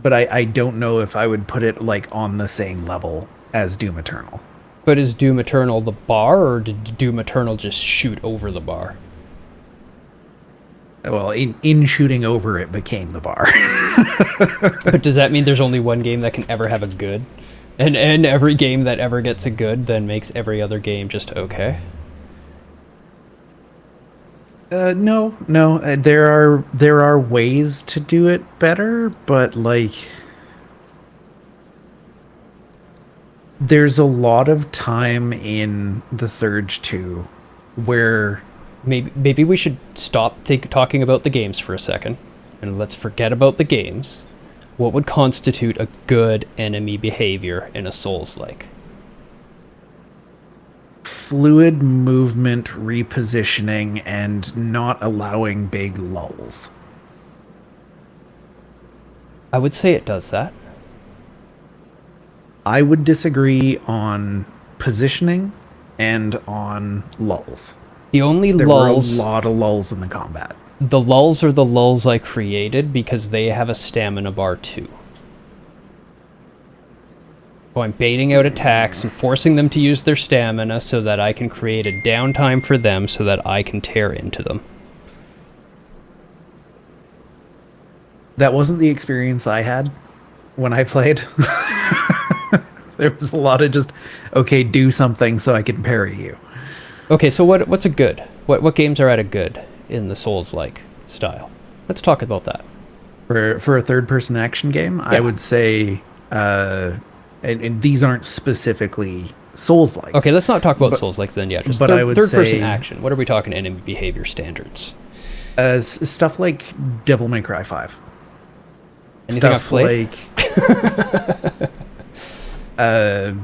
But I don't know if I would put it like on the same level as Doom Eternal. But is Doom Eternal the bar, or did Doom Eternal just shoot over the bar? Well, in shooting over it became the bar. But does that mean there's only one game that can ever have a good? And every game that ever gets a good then makes every other game just okay? No. There are ways to do it better, but like there's a lot of time in the Surge 2 where Maybe we should stop talking about the games for a second, and let's forget about the games. What would constitute a good enemy behavior in a Souls-like? fluid movement, repositioning, and not allowing big lulls. I would say it does that. I would disagree on positioning and on lulls. The only There lulls... were a lot of lulls in the combat. The lulls are the lulls I created because they have a stamina bar too. So I'm baiting out attacks and forcing them to use their stamina so that I can create a downtime for them so that I can tear into them. That wasn't the experience I had when I played. There was a lot of just, okay, do something so I can parry you. Okay, so what's a good? What games are at a good in the Souls-like style? Let's talk about that. For a third-person action game, I would say, and these aren't specifically Souls-like. Okay, let's not talk about Souls-likes then yet. Just but I would third-person say- action. What are we talking enemy behavior standards? Stuff like Devil May Cry 5. Anything I've Stuff played? like I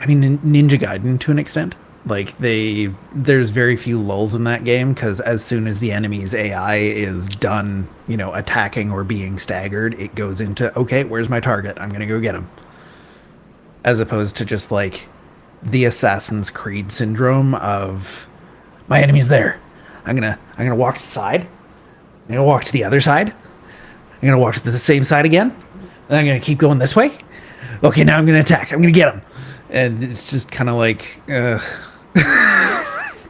mean Ninja Gaiden to an extent. Like there's very few lulls in that game because as soon as the enemy's AI is done, attacking or being staggered, it goes into, okay, where's my target? I'm gonna go get him. As opposed to just like the Assassin's Creed syndrome of my enemy's there. I'm gonna walk to the side. I'm gonna walk to the other side. I'm gonna walk to the same side again. And I'm gonna keep going this way. Okay, now I'm gonna attack. I'm gonna get him. And it's just kind of like,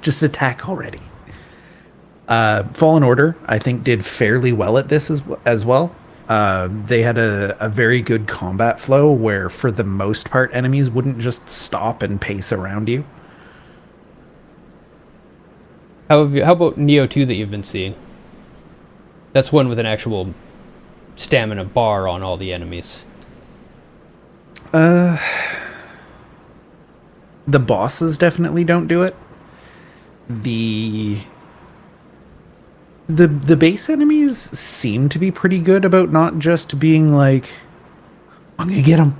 just attack already. Fallen Order, I think, did fairly well at this as well. They had a very good combat flow where, for the most part, enemies wouldn't just stop and pace around you. How about Neo 2 that you've been seeing? That's one with an actual stamina bar on all the enemies. The bosses definitely don't do it. The base enemies seem to be pretty good about not just being like, I'm gonna get him.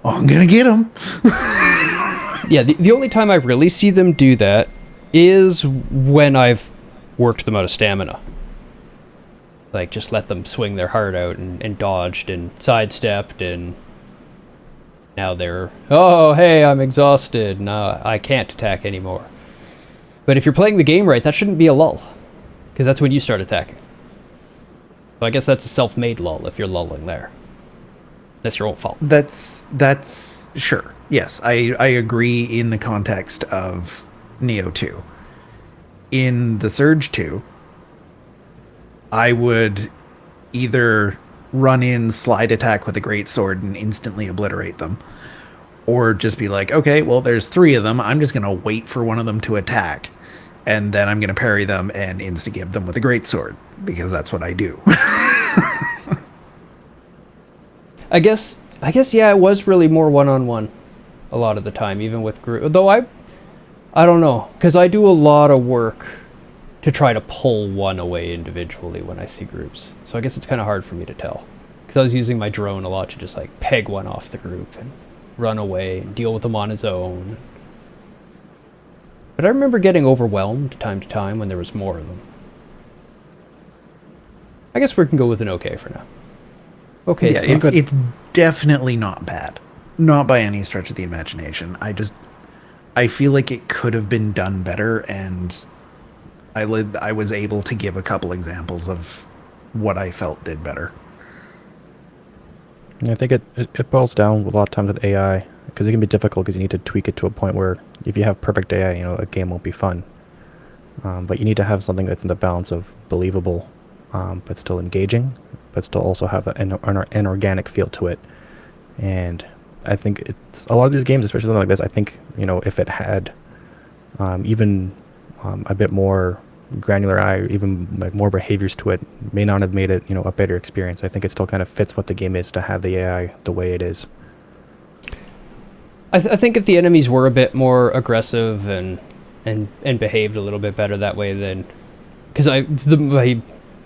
Oh, I'm gonna get him. Yeah, the only time I really see them do that is when I've worked them out of stamina. Like, just let them swing their heart out and dodged and sidestepped, and now they're, oh, hey, I'm exhausted. Now I can't attack anymore. But if you're playing the game right, that shouldn't be a lull, because that's when you start attacking. So I guess that's a self-made lull if you're lulling there. That's your own fault. That's sure. Yes, I agree in the context of Neo 2. In the Surge 2, I would either run in, slide attack with a great sword and instantly obliterate them, or just be like, okay, well, there's 3 of them. I'm just going to wait for one of them to attack, and then I'm going to parry them and insta-give them with a great sword, because that's what I do. I guess, yeah, it was really more one-on-one a lot of the time, even with group. Though I don't know, because I do a lot of work to try to pull one away individually when I see groups. So I guess it's kind of hard for me to tell. Because I was using my drone a lot to just like peg one off the group and run away and deal with them on his own. But I remember getting overwhelmed time to time when there was more of them. I guess we can go with an okay for now. Okay. Yeah, it's definitely not bad. Not by any stretch of the imagination. I feel like it could have been done better, and I was able to give a couple examples of what I felt did better. I think it boils down a lot of times with AI, because it can be difficult because you need to tweak it to a point where if you have perfect AI, a game won't be fun. But you need to have something that's in the balance of believable, but still engaging, but still also have an organic feel to it. And I think it's a lot of these games, especially something like this, I think, if it had even a bit more granular eye, or even like more behaviors to it, may not have made it, a better experience. I think it still kind of fits what the game is to have the AI the way it is. I think if the enemies were a bit more aggressive and behaved a little bit better that way, then, because by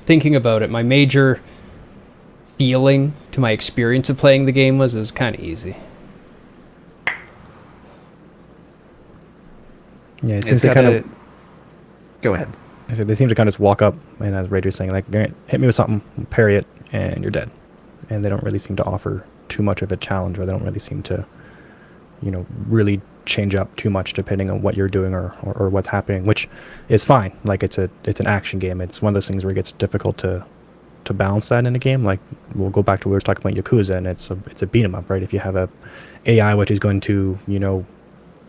thinking about it, my major feeling to my experience of playing the game was it was kind of easy. Yeah, it seems to kind of... Go ahead. They seem to kind of just walk up, and as Raider's saying, like, hit me with something, parry it, and you're dead. And they don't really seem to offer too much of a challenge, or they don't really seem to, really change up too much depending on what you're doing or what's happening, which is fine. Like, it's an action game. It's one of those things where it gets difficult to balance that in a game. Like, we'll go back to what we were talking about Yakuza, and it's a beat 'em up, right? If you have a AI which is going to,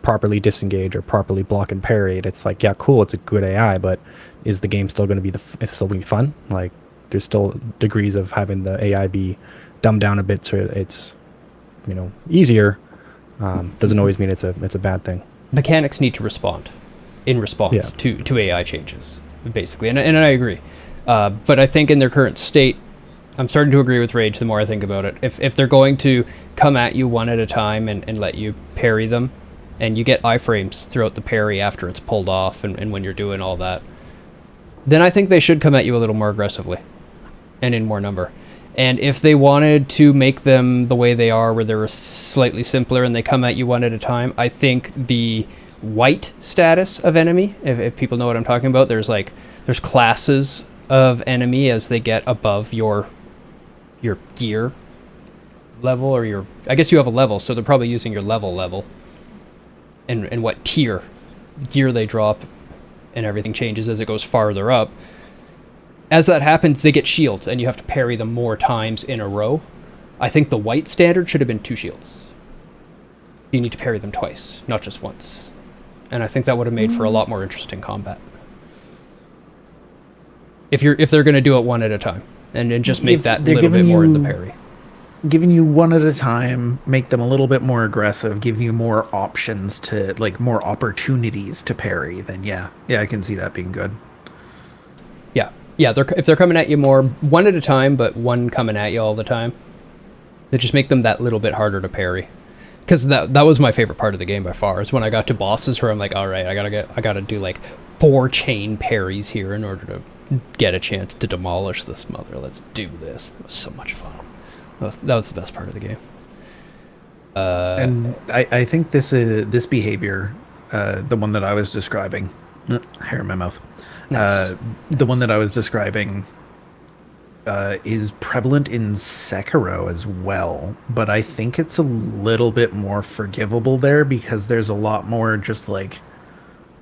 properly disengage or properly block and parry it, it's like, yeah, cool, it's a good AI, but is the game still going to be it's still going to be fun? Like, there's still degrees of having the AI be dumbed down a bit so it's easier. Doesn't always mean it's a bad thing. Mechanics need to respond in response to AI changes, basically, and I agree. But I think in their current state, I'm starting to agree with Rage the more I think about it. If they're going to come at you one at a time and let you parry them, and you get iframes throughout the parry after it's pulled off and when you're doing all that, then I think they should come at you a little more aggressively and in more number. And if they wanted to make them the way they are, where they're slightly simpler and they come at you one at a time, I think the white status of enemy, if people know what I'm talking about, there's classes of enemy as they get above your gear level, or I guess you have a level, so they're probably using your level. And what tier gear they drop, and everything changes as it goes farther up. As that happens, they get shields, and you have to parry them more times in a row. I think the white standard should have been 2 shields. You need to parry them twice, not just once. And I think that would have made for a lot more interesting combat. If they're going to do it one at a time, and then just make that little bit more in the parry. Giving you one at a time, make them a little bit more aggressive, give you more options to, like, more opportunities to parry, then yeah, I can see that being good. Yeah, if they're coming at you more one at a time, but one coming at you all the time, they just make them that little bit harder to parry. Because that was my favorite part of the game by far, is when I got to bosses where I'm like, all right, I gotta do like 4 chain parries here in order to get a chance to demolish this mother. Let's do this. It was so much fun. That was the best part of the game. And I think this behavior, the one that I was describing, hair in my mouth, nice. The one that I was describing is prevalent in Sekiro as well, but I think it's a little bit more forgivable there because there's a lot more just like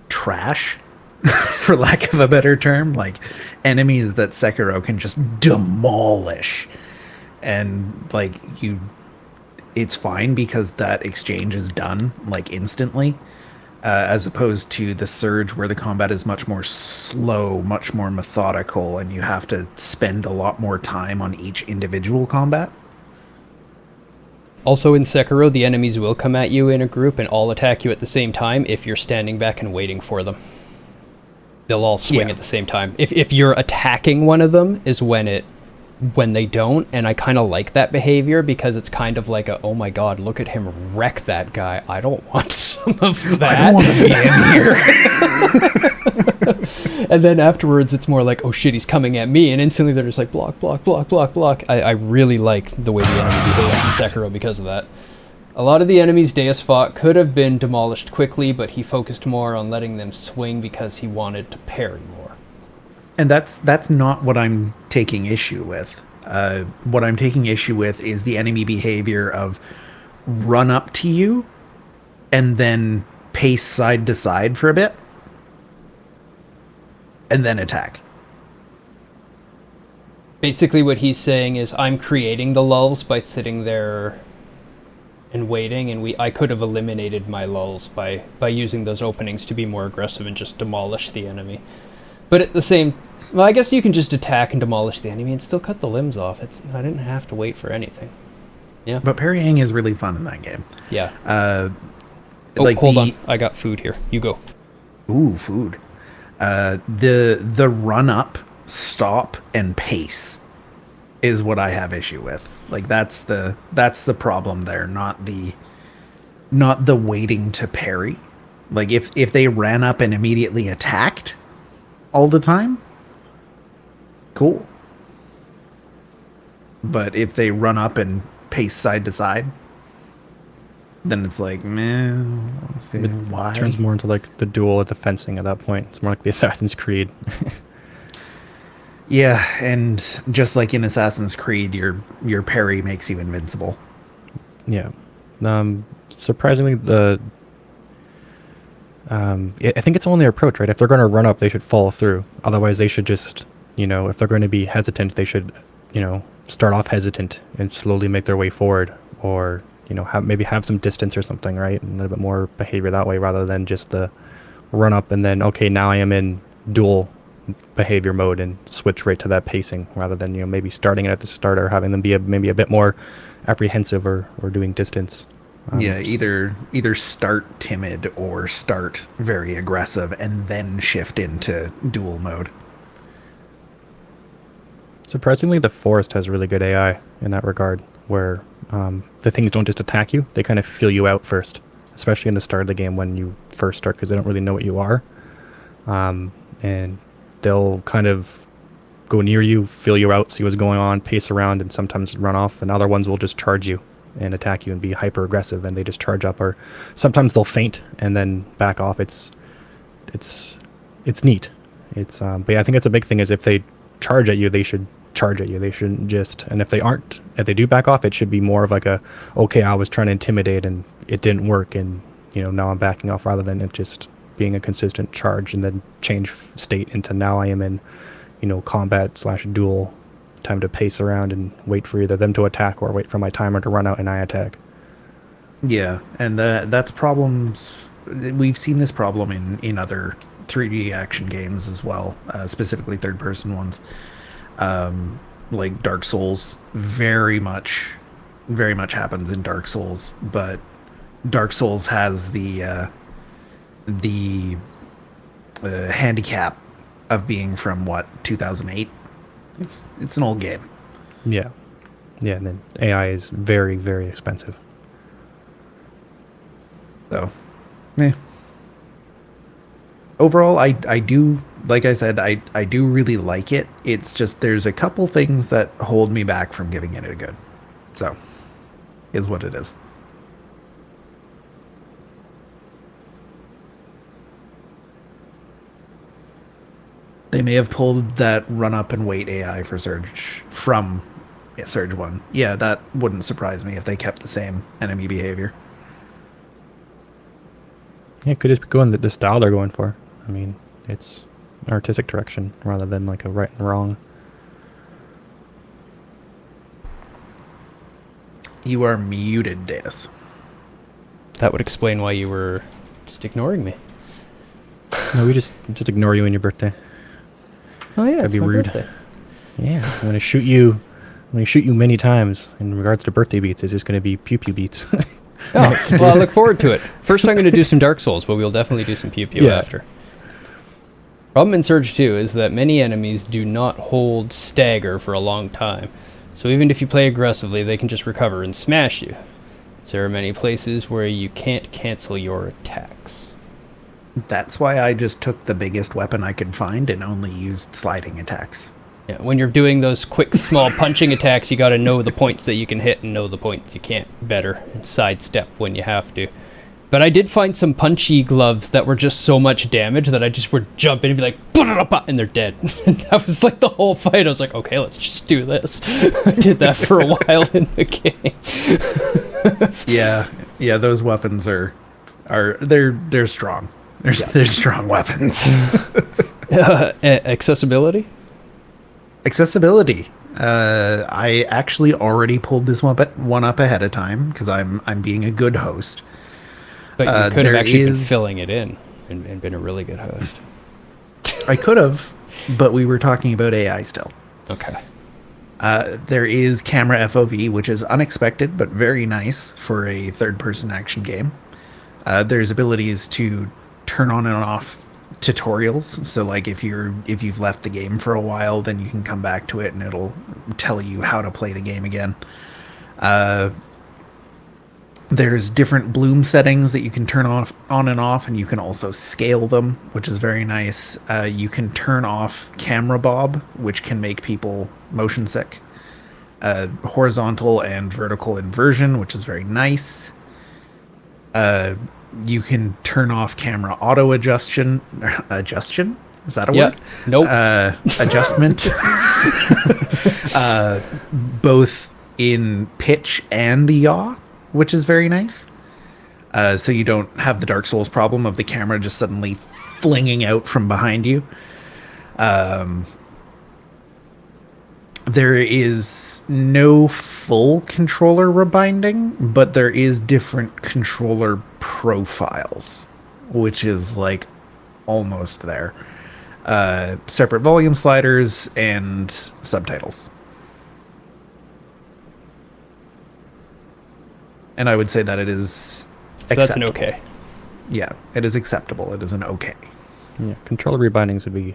trash, for lack of a better term, like enemies that Sekiro can just demolish. And like it's fine because that exchange is done like instantly, as opposed to the Surge where the combat is much more slow, much more methodical, and you have to spend a lot more time on each individual combat. Also in Sekiro, the enemies will come at you in a group and all attack you at the same time if you're standing back and waiting for them. They'll all swing at the same time. If you're attacking one of them is when they don't, and I kind of like that behavior because it's kind of like oh my god, look at him wreck that guy. I don't want some of that. I don't want to be in here. And then afterwards, it's more like, oh shit, he's coming at me, and instantly they're just like, block, block, block, block, block. I really like the way the enemy behaves in Sekiro because of that. A lot of the enemies Deus fought could have been demolished quickly, but he focused more on letting them swing because he wanted to parry more. And that's not what I'm taking issue with. What I'm taking issue with is the enemy behavior of run up to you and then pace side to side for a bit and then attack. Basically what he's saying is I'm creating the lulls by sitting there and waiting, and I could have eliminated my lulls by using those openings to be more aggressive and just demolish the enemy. But at the same, well, I guess you can just attack and demolish the enemy and still cut the limbs off. I didn't have to wait for anything. Yeah. But parrying is really fun in that game. Yeah. Hold on. I got food here. You go. Ooh, food. The run up, stop, and pace is what I have issue with. Like that's the problem there, not the waiting to parry. Like if they ran up and immediately attacked all the time, cool. But if they run up and pace side to side, then it's like, man, why? It turns more into like the duel at the fencing at that point. It's more like the Assassin's Creed. Yeah, and just like in Assassin's Creed, your parry makes you invincible. Yeah. Surprisingly, I think it's only their approach, right? If they're going to run up, they should follow through. Otherwise, they should just, if they're going to be hesitant, they should, start off hesitant and slowly make their way forward, or maybe have some distance or something, right? And a little bit more behavior that way, rather than just the run up and then, okay, now I am in dual behavior mode and switch right to that pacing, rather than maybe starting it at the start or having them be maybe a bit more apprehensive or doing distance. Yeah, either start timid or start very aggressive and then shift into dual mode. Surprisingly, the forest has really good AI in that regard, where the things don't just attack you, they kind of feel you out first, especially in the start of the game when you first start, because they don't really know what you are. And they'll kind of go near you, feel you out, see what's going on, pace around, and sometimes run off. And other ones will just charge you and attack you and be hyper aggressive, and they just charge up. Or sometimes they'll faint and then back off. It's neat. But yeah, I think it's a big thing is if they charge at you, they should charge at you. They shouldn't just. And if they do back off, it should be more of like okay, I was trying to intimidate and it didn't work, and now I'm backing off, rather than it just being a consistent charge and then change state into now I am in, combat / duel, time to pace around and wait for either them to attack or wait for my timer to run out and I attack. Yeah, and that's problems. We've seen this problem in other 3D action games as well, specifically third-person ones, like Dark Souls. Very much happens in Dark Souls, but Dark Souls has the handicap of being from 2008. It's an old game. Yeah, and then AI is very, very expensive. So, overall, I do, like I said, I do really like it. It's just there's a couple things that hold me back from giving it a good. So, is what it is. They may have pulled that run up and wait AI for Surge from Surge 1. Yeah, that wouldn't surprise me if they kept the same enemy behavior. Yeah, it could just be going the style they're going for. I mean, it's an artistic direction rather than like a right and wrong. You are muted, Deus. That would explain why you were just ignoring me. No, we just ignore you on your birthday. Oh yeah, that'd be my rude. Birthday. Yeah, I'm gonna shoot you. Many times in regards to birthday beats. It's just gonna be pew pew beats. Oh, well, I look forward to it. First, I'm going to do some Dark Souls, but we'll definitely do some Pew Pew after. Problem in Surge 2 is that many enemies do not hold stagger for a long time. So even if you play aggressively, they can just recover and smash you. There are many places where you can't cancel your attacks. That's why I just took the biggest weapon I could find and only used sliding attacks. Yeah, when you're doing those quick, small punching attacks, you got to know the points that you can hit and know the points you can't better, and sidestep when you have to. But I did find some punchy gloves that were just so much damage that I just would jump in and be like, and they're dead. And that was like the whole fight. I was like, okay, let's just do this. I did that for a while in the game. Yeah, those weapons are they're strong. They're strong weapons. Accessibility? Accessibility. I actually already pulled this one up ahead of time because I'm being a good host. But you could have actually been filling it in and been a really good host. I could have, but we were talking about AI still. Okay. There is camera FOV, which is unexpected but very nice for a third-person action game. There's abilities to turn on and off tutorials. So, like, if you've left the game for a while, then you can come back to it and it'll tell you how to play the game again. There's different bloom settings that you can turn on and off, and you can also scale them, which is very nice. You can turn off camera bob, which can make people motion sick. Horizontal and vertical inversion, which is very nice. You can turn off camera auto adjustion. Is that a word? Nope. Adjustment. Both in pitch and yaw, which is very nice. So you don't have the Dark Souls problem of the camera just suddenly flinging out from behind you. There is no full controller rebinding, but there is different controller profiles, which is like almost there. Separate volume sliders and subtitles. And I would say that it is So that's an okay. Yeah, it is acceptable. It is an okay. Yeah, controller rebindings would be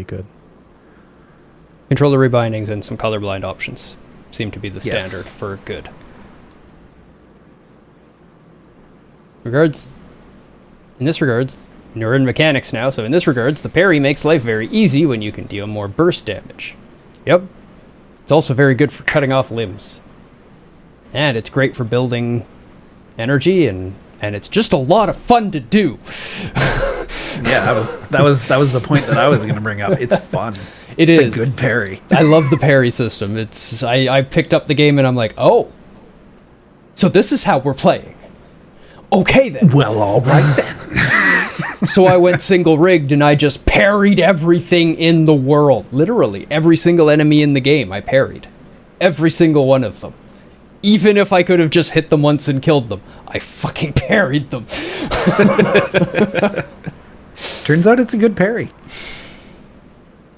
good. Controller rebindings and some colorblind options seem to be the Yes. standard for good. In this regards, we're in mechanics now, so in this regards, the parry makes life very easy when you can deal more burst damage. Yep. It's also very good for cutting off limbs. And it's great for building energy, and it's just a lot of fun to do. Yeah, that was the point that I was going to bring up. It's fun. It's a good parry. I love the parry system. I picked up the game and I'm like, oh, so this is how we're playing. Okay then. Well, all right then. So I went single rigged and I just parried everything in the world. Literally, every single enemy in the game I parried. Every single one of them. Even if I could have just hit them once and killed them, I fucking parried them. Turns out it's a good parry.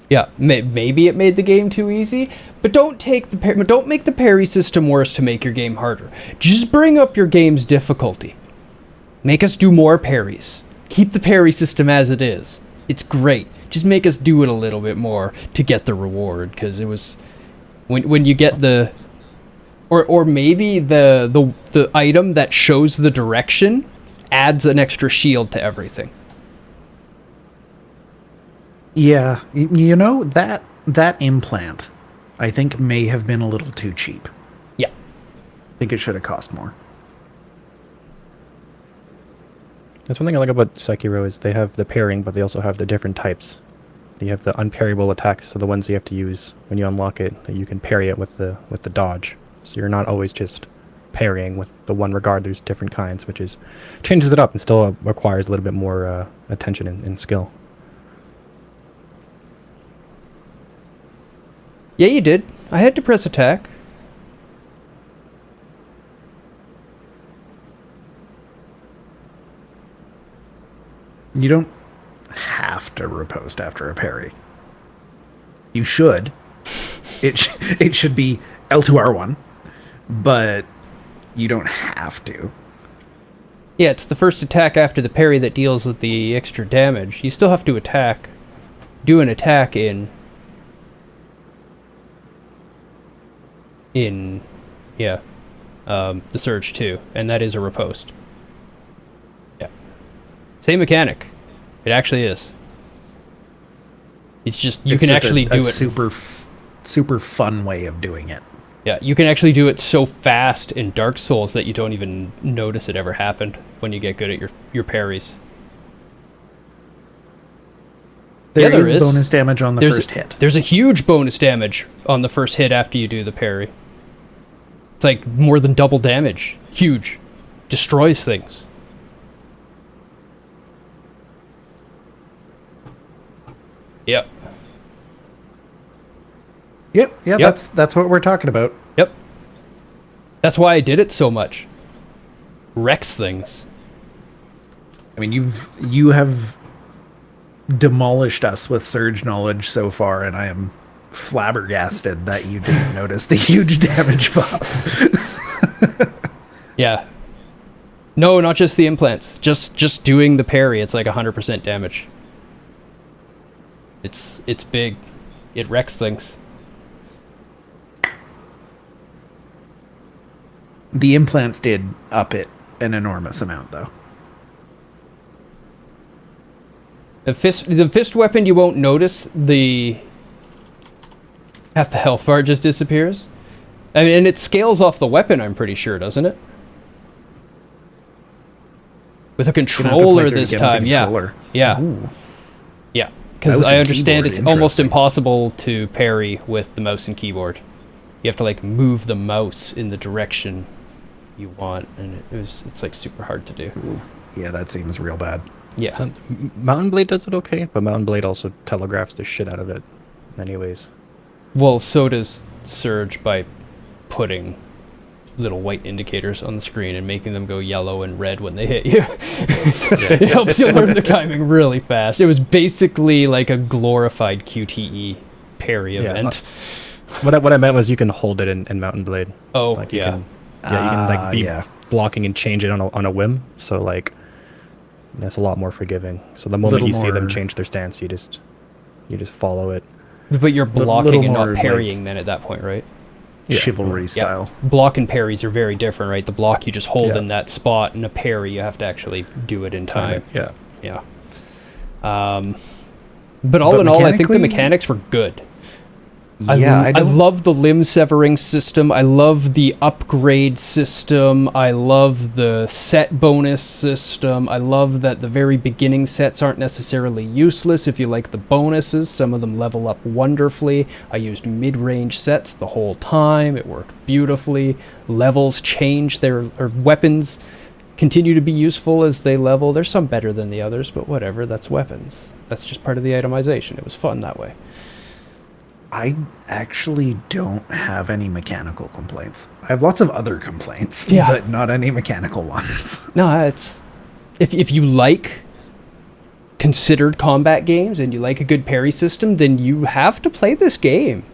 Yeah, maybe it made the game too easy, but don't make the parry system worse to make your game harder. Just bring up your game's difficulty. Make us do more parries. Keep the parry system as it is. It's great. Just make us do it a little bit more to get the reward, because it was when you get the or maybe the item that shows the direction adds an extra shield to everything. Yeah, you know, that implant, I think, may have been a little too cheap. Yeah. I think it should have cost more. That's one thing I like about Sekiro is they have the parrying, but they also have the different types. You have the unparryable attacks, so the ones you have to use when you unlock it, you can parry it with the dodge. So you're not always just parrying with the one regard. There's different kinds, which changes it up and still requires a little bit more attention and skill. Yeah, you did. I had to press attack. You don't have to riposte after a parry. You should. It should be L2R1, but you don't have to. Yeah, it's the first attack after the parry that deals with the extra damage. You still have to do an attack in the Surge 2, and that is a riposte. Yeah. Same mechanic. It actually is. It's just you It's can just actually a do it. super fun way of doing it. Yeah, you can actually do it so fast in Dark Souls that you don't even notice it ever happened when you get good at your parries. There there is is. bonus damage on the first hit. There's a huge bonus damage on the first hit after you do the parry. It's like more than double damage. Huge. Destroys things. Yep. Yep. That's what we're talking about. Yep. That's why I did it so much. Wrecks things. I mean, you have demolished us with surge knowledge so far, and I am flabbergasted that you didn't notice the huge damage buff. Yeah. No, not just the implants. Just doing the parry, it's like 100% damage. It's big. It wrecks things. The implants did up it an enormous amount, though. The fist weapon, you won't notice half the health bar just disappears. I mean, and it scales off the weapon, I'm pretty sure, doesn't it? With a controller this time, yeah. Yeah. Ooh. Yeah. Because Mouse I and understand keyboard, it's almost interesting. impossible to parry with the mouse and keyboard. You have to like move the mouse in the direction you want, and it's like super hard to do. Ooh. Yeah, that seems real bad. Yeah. So, Mountain Blade does it okay, but Mountain Blade also telegraphs the shit out of it anyways. Well, so does Surge by putting little white indicators on the screen and making them go yellow and red when they hit you. It helps you learn the timing really fast. It was basically like a glorified QTE parry event. What I meant was you can hold it in Mountain Blade. Oh, Like you yeah. can, you can like be yeah. blocking and change it on a whim. So like that's a lot more forgiving. So the moment Little you see them more- change their stance, you just follow it. But you're Little blocking and more, not like, parrying then at that point, right? Yeah. Chivalry style. Block and parries are very different, right? The block you just hold Yeah. in that spot, and a parry you have to actually do it in time. Yeah. Yeah. But all But in all, I think the mechanically- mechanics were good. Yeah, I don't- love the limb severing system. I love the upgrade system. I love the set bonus system. I love that the very beginning sets aren't necessarily useless if you like the bonuses. Some of them level up wonderfully. I used mid-range sets the whole time. It worked beautifully. Levels change or weapons continue to be useful as they level. There's some better than the others, but whatever, that's weapons. That's just part of the itemization. It was fun that way. I actually don't have any mechanical complaints. I have lots of other complaints, Yeah. but not any mechanical ones. No, it's if you like considered combat games and you like a good parry system, then you have to play this game.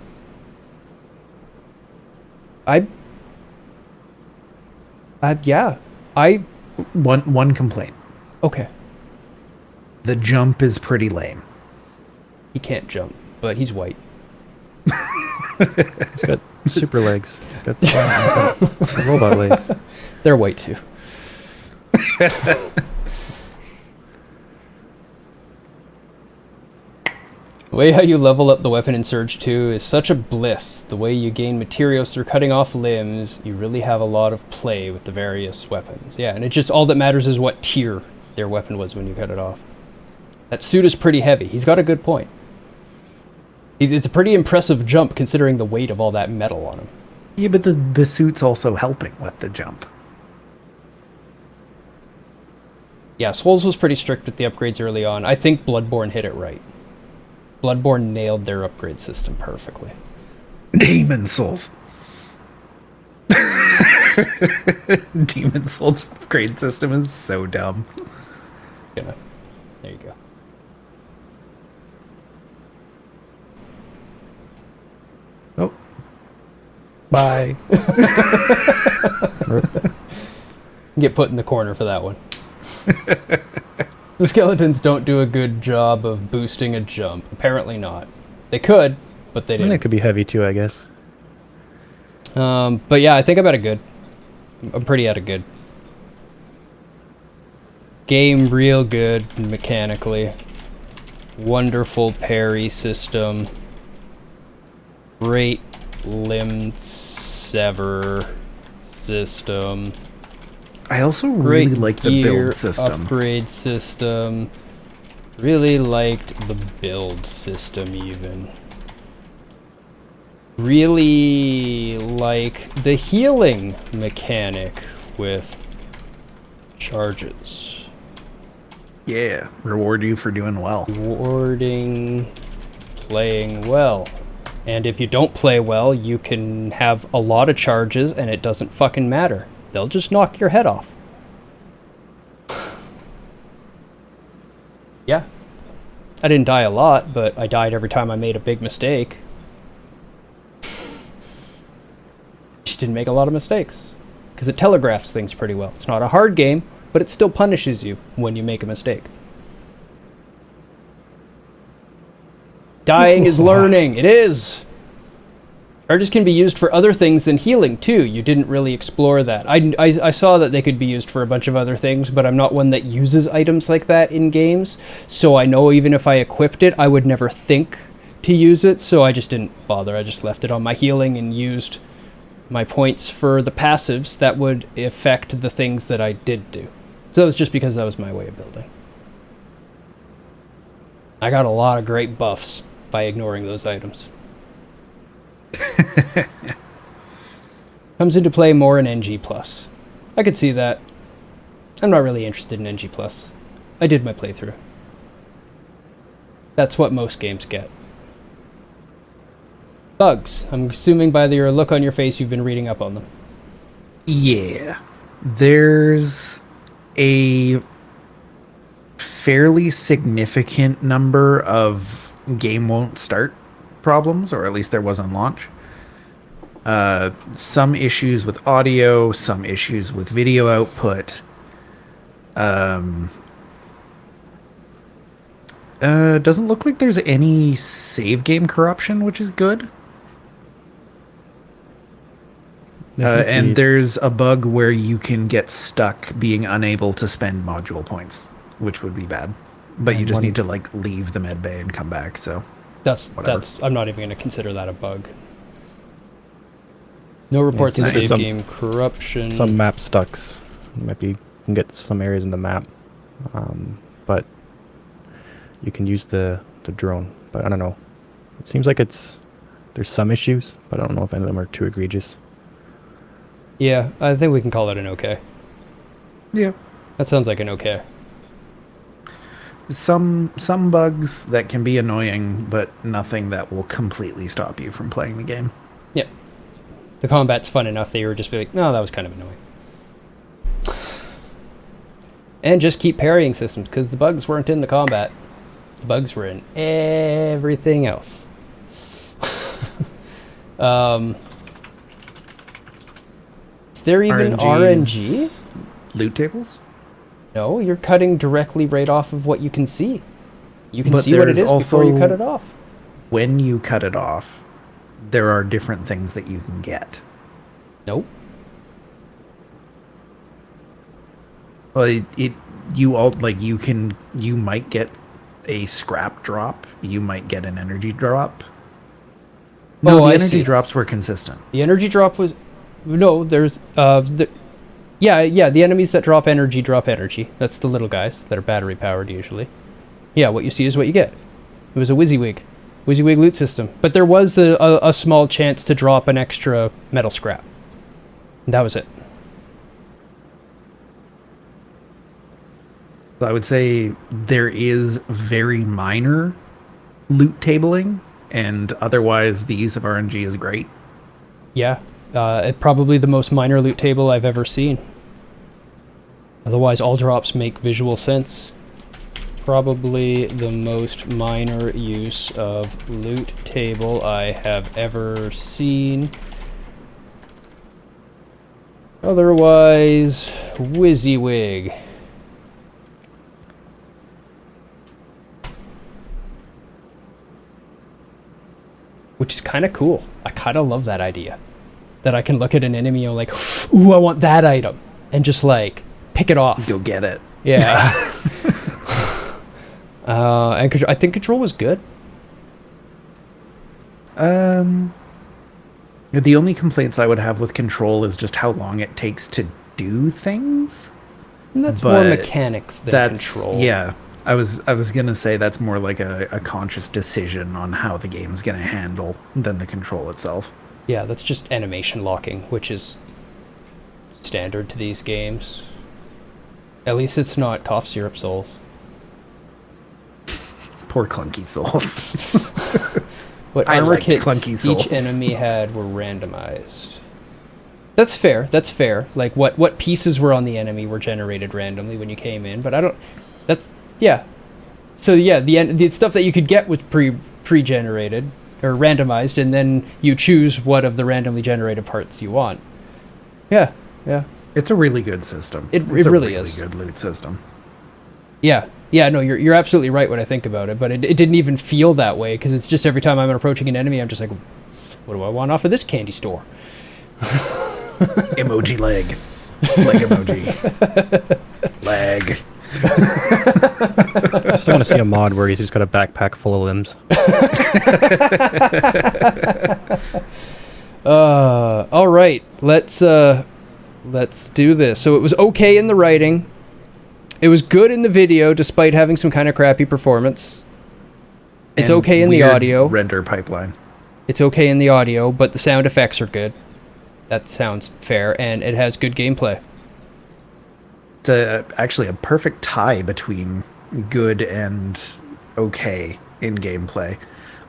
One complaint. Okay. The jump is pretty lame. He can't jump, but he's white. He's got super legs. He's got robot legs. They're white too. The way how you level up the weapon in Surge 2 is such a bliss. The way you gain materials through cutting off limbs, you really have a lot of play with the various weapons. Yeah, and it just, all that matters is what tier their weapon was when you cut it off. That suit is pretty heavy. He's got a good point. It's a pretty impressive jump considering the weight of all that metal on him. Yeah, but the suit's also helping with the jump. Yeah, Souls was pretty strict with the upgrades early on. I think Bloodborne hit it right. Bloodborne nailed their upgrade system perfectly. Demon Souls. Demon Souls upgrade system is so dumb. There you go. Oh. Bye. Get put in the corner for that one. The skeletons don't do a good job of boosting a jump. Apparently not. They could, but they I mean, didn't. it could be heavy too, I guess. But yeah, I think I'm at a good. I'm pretty at a good. Game real good mechanically. Wonderful parry system. Great limb sever system. I also Great really like the gear build system. upgrade system. Really liked the build system even. Really like the healing mechanic with charges. Yeah, reward you for doing well. Rewarding playing well. And if you don't play well, you can have a lot of charges and it doesn't fucking matter. They'll just knock your head off. Yeah. I didn't die a lot, but I died every time I made a big mistake. Just didn't make a lot of mistakes. Because it telegraphs things pretty well. It's not a hard game, but it still punishes you when you make a mistake. Dying is learning. It is. Charges can be used for other things than healing, too. You didn't really explore that. I saw that they could be used for a bunch of other things, but I'm not one that uses items like that in games. So I know even if I equipped it, I would never think to use it, so I just didn't bother. I just left it on my healing and used my points for the passives that would affect the things that I did do. So it's just because that was my way of building. I got a lot of great buffs by ignoring those items. Comes into play more in NG+. I could see that. I'm not really interested in NG+. I did my playthrough. That's what most games get. Bugs. I'm assuming by your look on your face you've been reading up on them. Yeah. There's a fairly significant number of game won't start problems, or at least there was on launch. Some issues with audio, some issues with video output. Doesn't look like there's any save game corruption, which is good. And there's a bug where you can get stuck being unable to spend module points, which would be bad. But you just need to like leave the med bay and come back, so That's I'm not even going to consider that a bug. No reports of save game corruption. Some map stucks. You can get some areas in the map, but you can use the drone. But I don't know. It seems like there's some issues, but I don't know if any of them are too egregious. Yeah, I think we can call it an okay. Yeah. That sounds like an okay. Some bugs that can be annoying, but nothing that will completely stop you from playing the game. Yeah. The combat's fun enough that you would just be like, no, that was kind of annoying. And just keep parrying systems, because the bugs weren't in the combat. The bugs were in everything else. Is there even RNG? Loot tables? No, you're cutting directly right off of what you can see. You can But see what it there's is before you cut it off. When you cut it off, there are different things that you can get. Nope. Well, you might get a scrap drop. You might get an energy drop. No, the energy drops were consistent. The energy drop was... No, there's... the enemies that drop energy. That's the little guys that are battery powered usually. Yeah, what you see is what you get. It was a WYSIWYG loot system. But there was a small chance to drop an extra metal scrap. And that was it. I would say there is very minor loot tabling, and otherwise the use of RNG is great. Yeah, probably the most minor loot table I've ever seen. Otherwise, all drops make visual sense. Probably the most minor use of loot table I have ever seen. Otherwise, WYSIWYG. Which is kind of cool. I kind of love that idea. That I can look at an enemy and like, ooh, I want that item. And just like, pick it off. Go get it. Yeah. And I think Control was good. The only complaints I would have with Control is just how long it takes to do things. And that's But more mechanics than Control. Yeah, I was gonna say that's more like a conscious decision on how the game's gonna handle than the control itself. Yeah, that's just animation locking, which is standard to these games. At least it's not cough syrup souls. Poor Clunky Souls. What I armor liked kits Clunky Souls. each enemy had were randomized. That's fair. That's fair. Like what pieces were on the enemy were generated randomly when you came in, but I don't. That's yeah. So yeah, the stuff that you could get was pre-generated or randomized, and then you choose what of the randomly generated parts you want. Yeah, yeah. It's a really good system. It It's really a is. really good loot system. Yeah, yeah. No, you're absolutely right when I think about it, but it didn't even feel that way because it's just every time I'm approaching an enemy, I'm just like, what do I want off of this candy store? Emoji leg. Leg emoji. Leg. I still want to see a mod where he's just got a backpack full of limbs. All right, let's do this. So it was okay in the writing. It was good in the video, despite having some kind of crappy performance. It's And okay in the weird audio. Render pipeline. It's okay in the audio, but the sound effects are good. That sounds fair, and it has good gameplay. It's actually a perfect tie between good and okay in gameplay.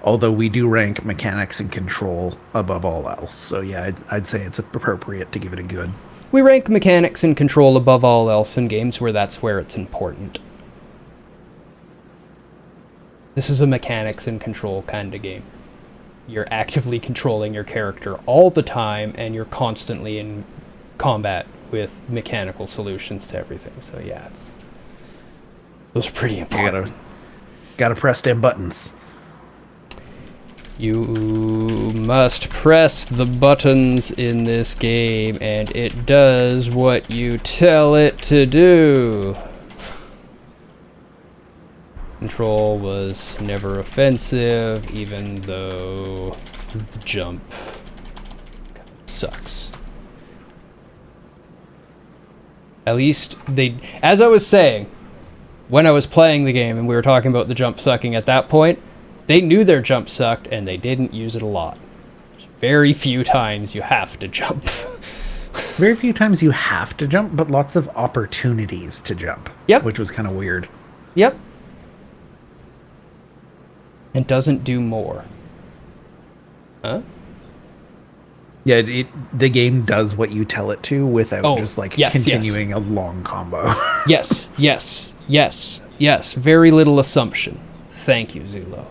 Although we do rank mechanics and control above all else. So yeah, I'd say it's appropriate to give it a good. We rank mechanics and control above all else in games where that's where it's important. This is a mechanics and control kind of game. You're actively controlling your character all the time, and you're constantly in combat with mechanical solutions to everything. So yeah, those are pretty important. You gotta press them buttons. You must press the buttons in this game, and it does what you tell it to do. Control was never offensive, even though the jump sucks. At least as I was saying, when I was playing the game and we were talking about the jump sucking at that point, they knew their jump sucked and they didn't use it a lot. There's very few times you have to jump. Very few times you have to jump, but lots of opportunities to jump. Yep. Which was kind of weird. Yep. And doesn't do more. Huh? Yeah, the game does what you tell it to without just yes. continuing a long combo. Yes. Very little assumption. Thank you, Zelo.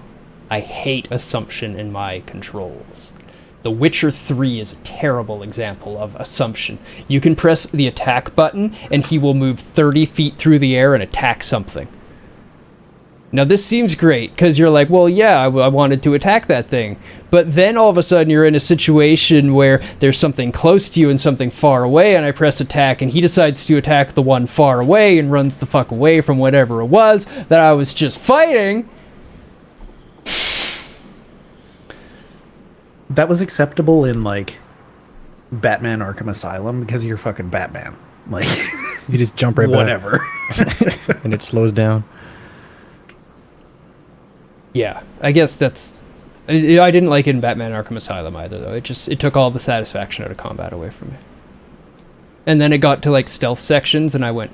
I hate assumption in my controls. The Witcher 3 is a terrible example of assumption. You can press the attack button and he will move 30 feet through the air and attack something. Now this seems great because you're like, well, yeah, I wanted to attack that thing. But then all of a sudden you're in a situation where there's something close to you and something far away, and I press attack and he decides to attack the one far away and runs the fuck away from whatever it was that I was just fighting. That was acceptable in like Batman Arkham Asylum because you're fucking Batman. Like You just jump right whatever. back, and it slows down. Yeah, I guess that's... I didn't like it in Batman Arkham Asylum either, though. It took all the satisfaction out of combat away from me. And then it got to, like, stealth sections, and I went...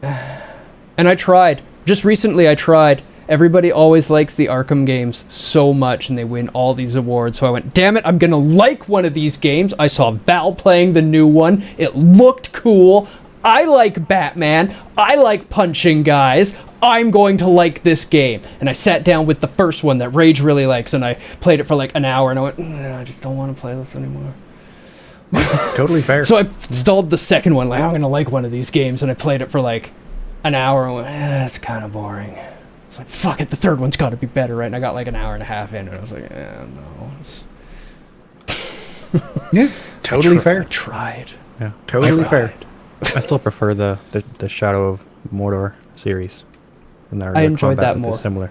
And I tried. Just recently I tried. Everybody always likes the Arkham games so much, and they win all these awards, so I went, damn it, I'm gonna like one of these games. I saw Val playing the new one. It looked cool. I like Batman. I like punching guys. I'm going to like this game. And I sat down with the first one that Rage really likes, and I played it for like an hour, and I went, I just don't want to play this anymore. Totally fair. So I installed the second one, like, I'm going to like one of these games, and I played it for like an hour, and went, it's kind of boring. It's like, fuck it, the third one's got to be better, right? And I got like an hour and a half in, and I was like, no. Yeah, totally fair. I tried. Yeah. Totally fair. I still prefer the Shadow of Mordor series. And their enjoyed combat that more. Similar.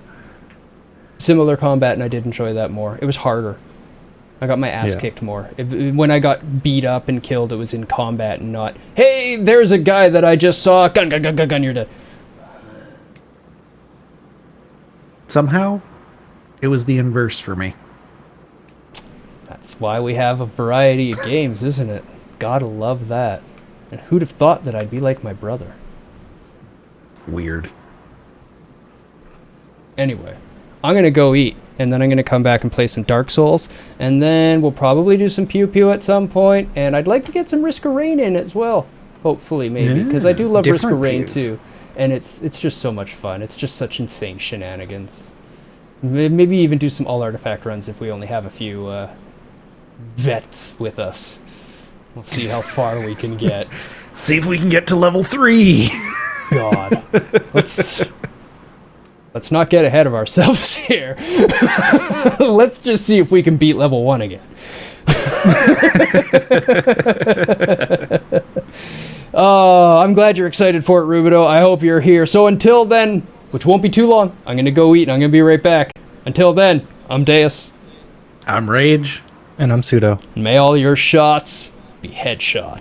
Similar combat, and I did enjoy that more. It was harder. I got my ass kicked more. When I got beat up and killed, it was in combat and not, hey, there's a guy that I just saw. Gun, gun, gun, gun, gun, you're dead. Somehow, it was the inverse for me. That's why we have a variety of games, isn't it? Gotta love that. And who'd have thought that I'd be like my brother? Weird. Anyway, I'm gonna go eat, and then I'm gonna come back and play some Dark Souls, and then we'll probably do some Pew Pew at some point, and I'd like to get some Risk of Rain in as well. Hopefully, maybe, because I do love Risk of Rain too. And it's just so much fun. It's just such insane shenanigans. Maybe even do some all artifact runs if we only have a few vets with us. We'll see how far we can get. See if we can get to level 3. God. Let's not get ahead of ourselves here. Let's just see if we can beat level 1 again. I'm glad you're excited for it, Rubido. I hope you're here. So until then, which won't be too long, I'm going to go eat and I'm going to be right back. Until then, I'm Deus. I'm Rage. And I'm Pseudo. May all your shots be headshots.